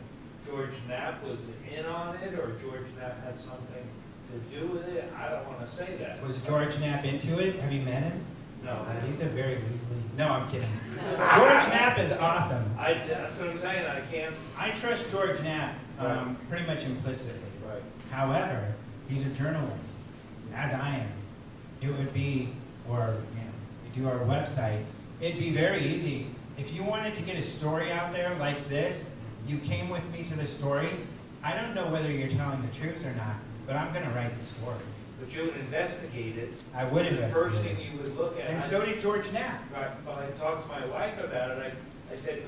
George Knapp was in on it or George Knapp had something to do with it. I don't want to say that. Was George Knapp into it? Have you met him? No. He's a very Weasley. No, I'm kidding. George Knapp is awesome. That's what I'm saying. I can't. I trust George Knapp pretty much implicitly. Right. However, he's a journalist, as I am. It would be, or we do our website, it'd be very easy. If you wanted to get a story out there like this, you came with me to the story. I don't know whether you're telling the truth or not, but I'm going to write the story. But you would investigate it. I would investigate it. The first thing you would look at. And so did George Knapp. Right, when I talked to my wife about it, I said,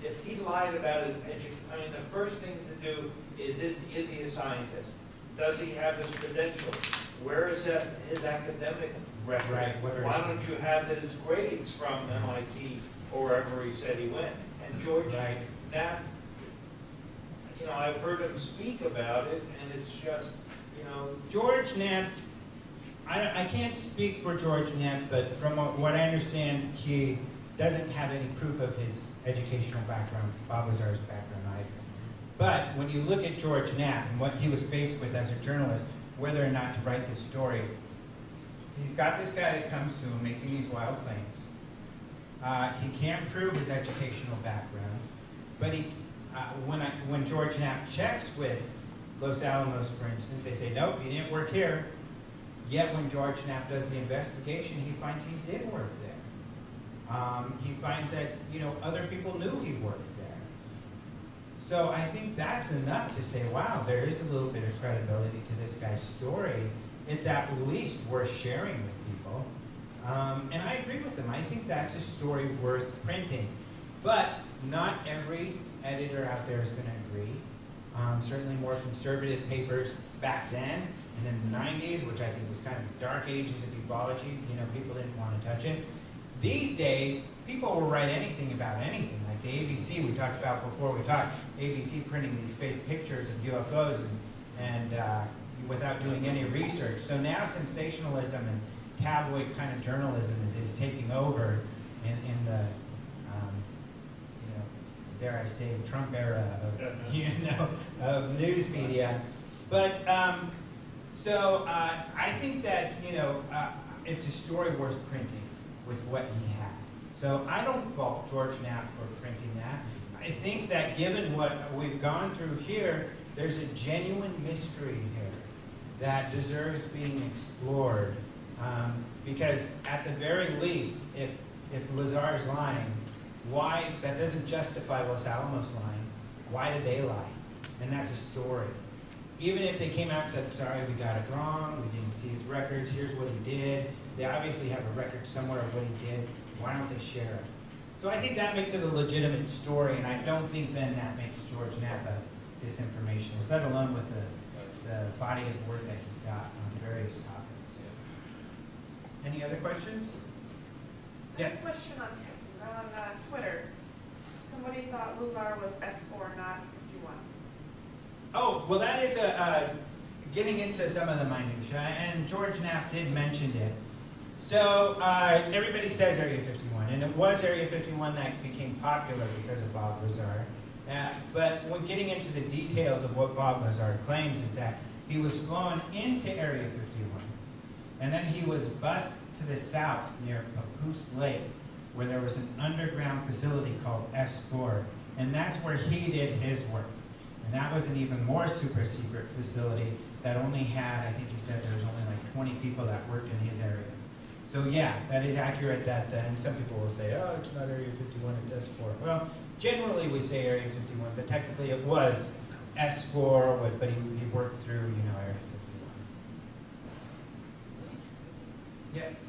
if he lied about his education, I mean, the first thing to do is he a scientist? Does he have his credentials? Where is his academic record? Right. Why don't you have his grades from MIT or wherever he said he went? And George Knapp, I've heard him speak about it, and it's just, George Knapp, I can't speak for George Knapp, but from what I understand, he doesn't have any proof of his educational background, Bob Lazar's background either. But when you look at George Knapp and what he was faced with as a journalist, whether or not to write this story, he's got this guy that comes to him making these wild claims. He can't prove his educational background, but when George Knapp checks with Los Alamos, for instance, they say, nope, you didn't work here. Yet when George Knapp does the investigation, he finds he did work there. He finds that, other people knew he worked there. So I think that's enough to say, wow, there is a little bit of credibility to this guy's story. It's at least worth sharing with people. And I agree with him. I think that's a story worth printing. But not every editor out there is going to agree. Certainly more conservative papers back then, and in the 90s, which I think was kind of the dark ages of ufology, people didn't want to touch it. These days, people will write anything about anything, like the ABC we talked about before we talked, ABC printing these fake pictures of UFOs and without doing any research. So now sensationalism and tabloid kind of journalism is taking over in the dare I say, Trump era of news media. But so I think that it's a story worth printing with what he had. So I don't fault George Knapp for printing that. I think that given what we've gone through here, there's a genuine mystery here that deserves being explored. Because at the very least, if Lazar's lying, why, that doesn't justify Los Alamos lying. Why did they lie? And that's a story. Even if they came out and said, sorry, we got it wrong, we didn't see his records, here's what he did. They obviously have a record somewhere of what he did. Why don't they share it? So I think that makes it a legitimate story, and I don't think then that makes George Knapp a disinformationist, let alone with the body of work that he's got on various topics. Any other questions? Yes. A question on Twitter. Somebody thought Lazar was S4, not 51. Oh, well, that is getting into some of the minutia, and George Knapp did mention it. So everybody says Area 51, and it was Area 51 that became popular because of Bob Lazar. But when getting into the details of what Bob Lazar claims is that he was flown into Area 51 And then he was bused to the south near Papoose Lake, where there was an underground facility called S4, and that's where he did his work. And that was an even more super secret facility that only had, I think he said there was only like 20 people that worked in his area. So yeah, that is accurate that, and some people will say, oh, it's not Area 51, it's S4. Well, generally we say Area 51, but technically it was S4, but he worked through, Area 51. Yes?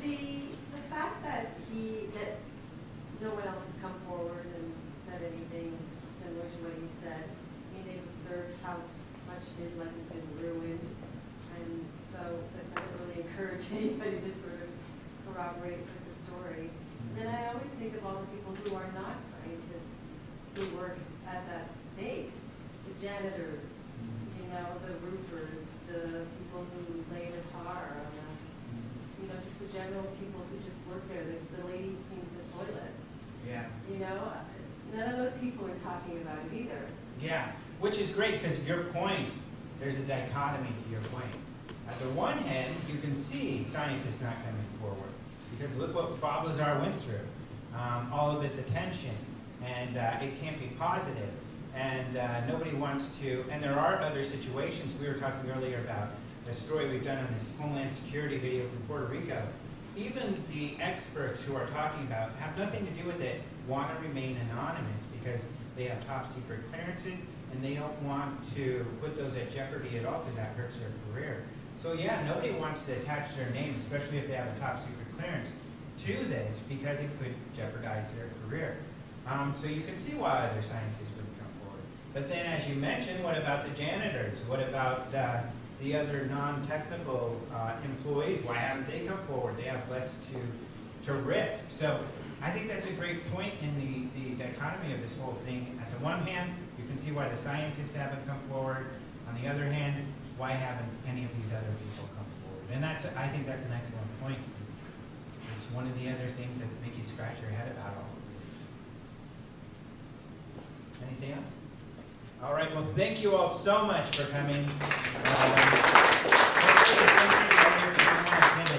The fact that no one else has come forward and said anything similar to what he said, I mean, they've observed how much his life has been ruined, and so that doesn't really encourage anybody to sort of corroborate with the story. And then I always think of all the people who are not scientists who work at that base, the janitors, the roofers, the people who lay the tar on the, just the general people who just work there, the lady who cleans the toilets. Yeah. None of those people are talking about it either. Yeah, which is great because your point, there's a dichotomy to your point. At the one hand, you can see scientists not coming forward because look what Bob Lazar went through. All of this attention, and it can't be positive. And nobody wants to, and there are other situations. We were talking earlier about the story we've done on this Homeland Security video from Puerto Rico. Even the experts who are talking about have nothing to do with it, want to remain anonymous because they have top secret clearances and they don't want to put those at jeopardy at all because that hurts their career. So yeah, nobody wants to attach their name, especially if they have a top secret clearance, to this because it could jeopardize their career. So you can see why other scientists wouldn't come forward. But then as you mentioned, what about the janitors? What about the other non-technical employees? Why haven't they come forward? They have less to risk. So I think that's a great point in the dichotomy of this whole thing. At the one hand, you can see why the scientists haven't come forward. On the other hand, why haven't any of these other people come forward? And I think that's an excellent point. It's one of the other things that make you scratch your head about all of this. Anything else? All right, well, thank you all so much for coming.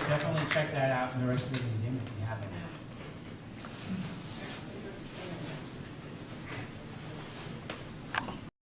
Definitely check that out in the rest of the museum if you haven't.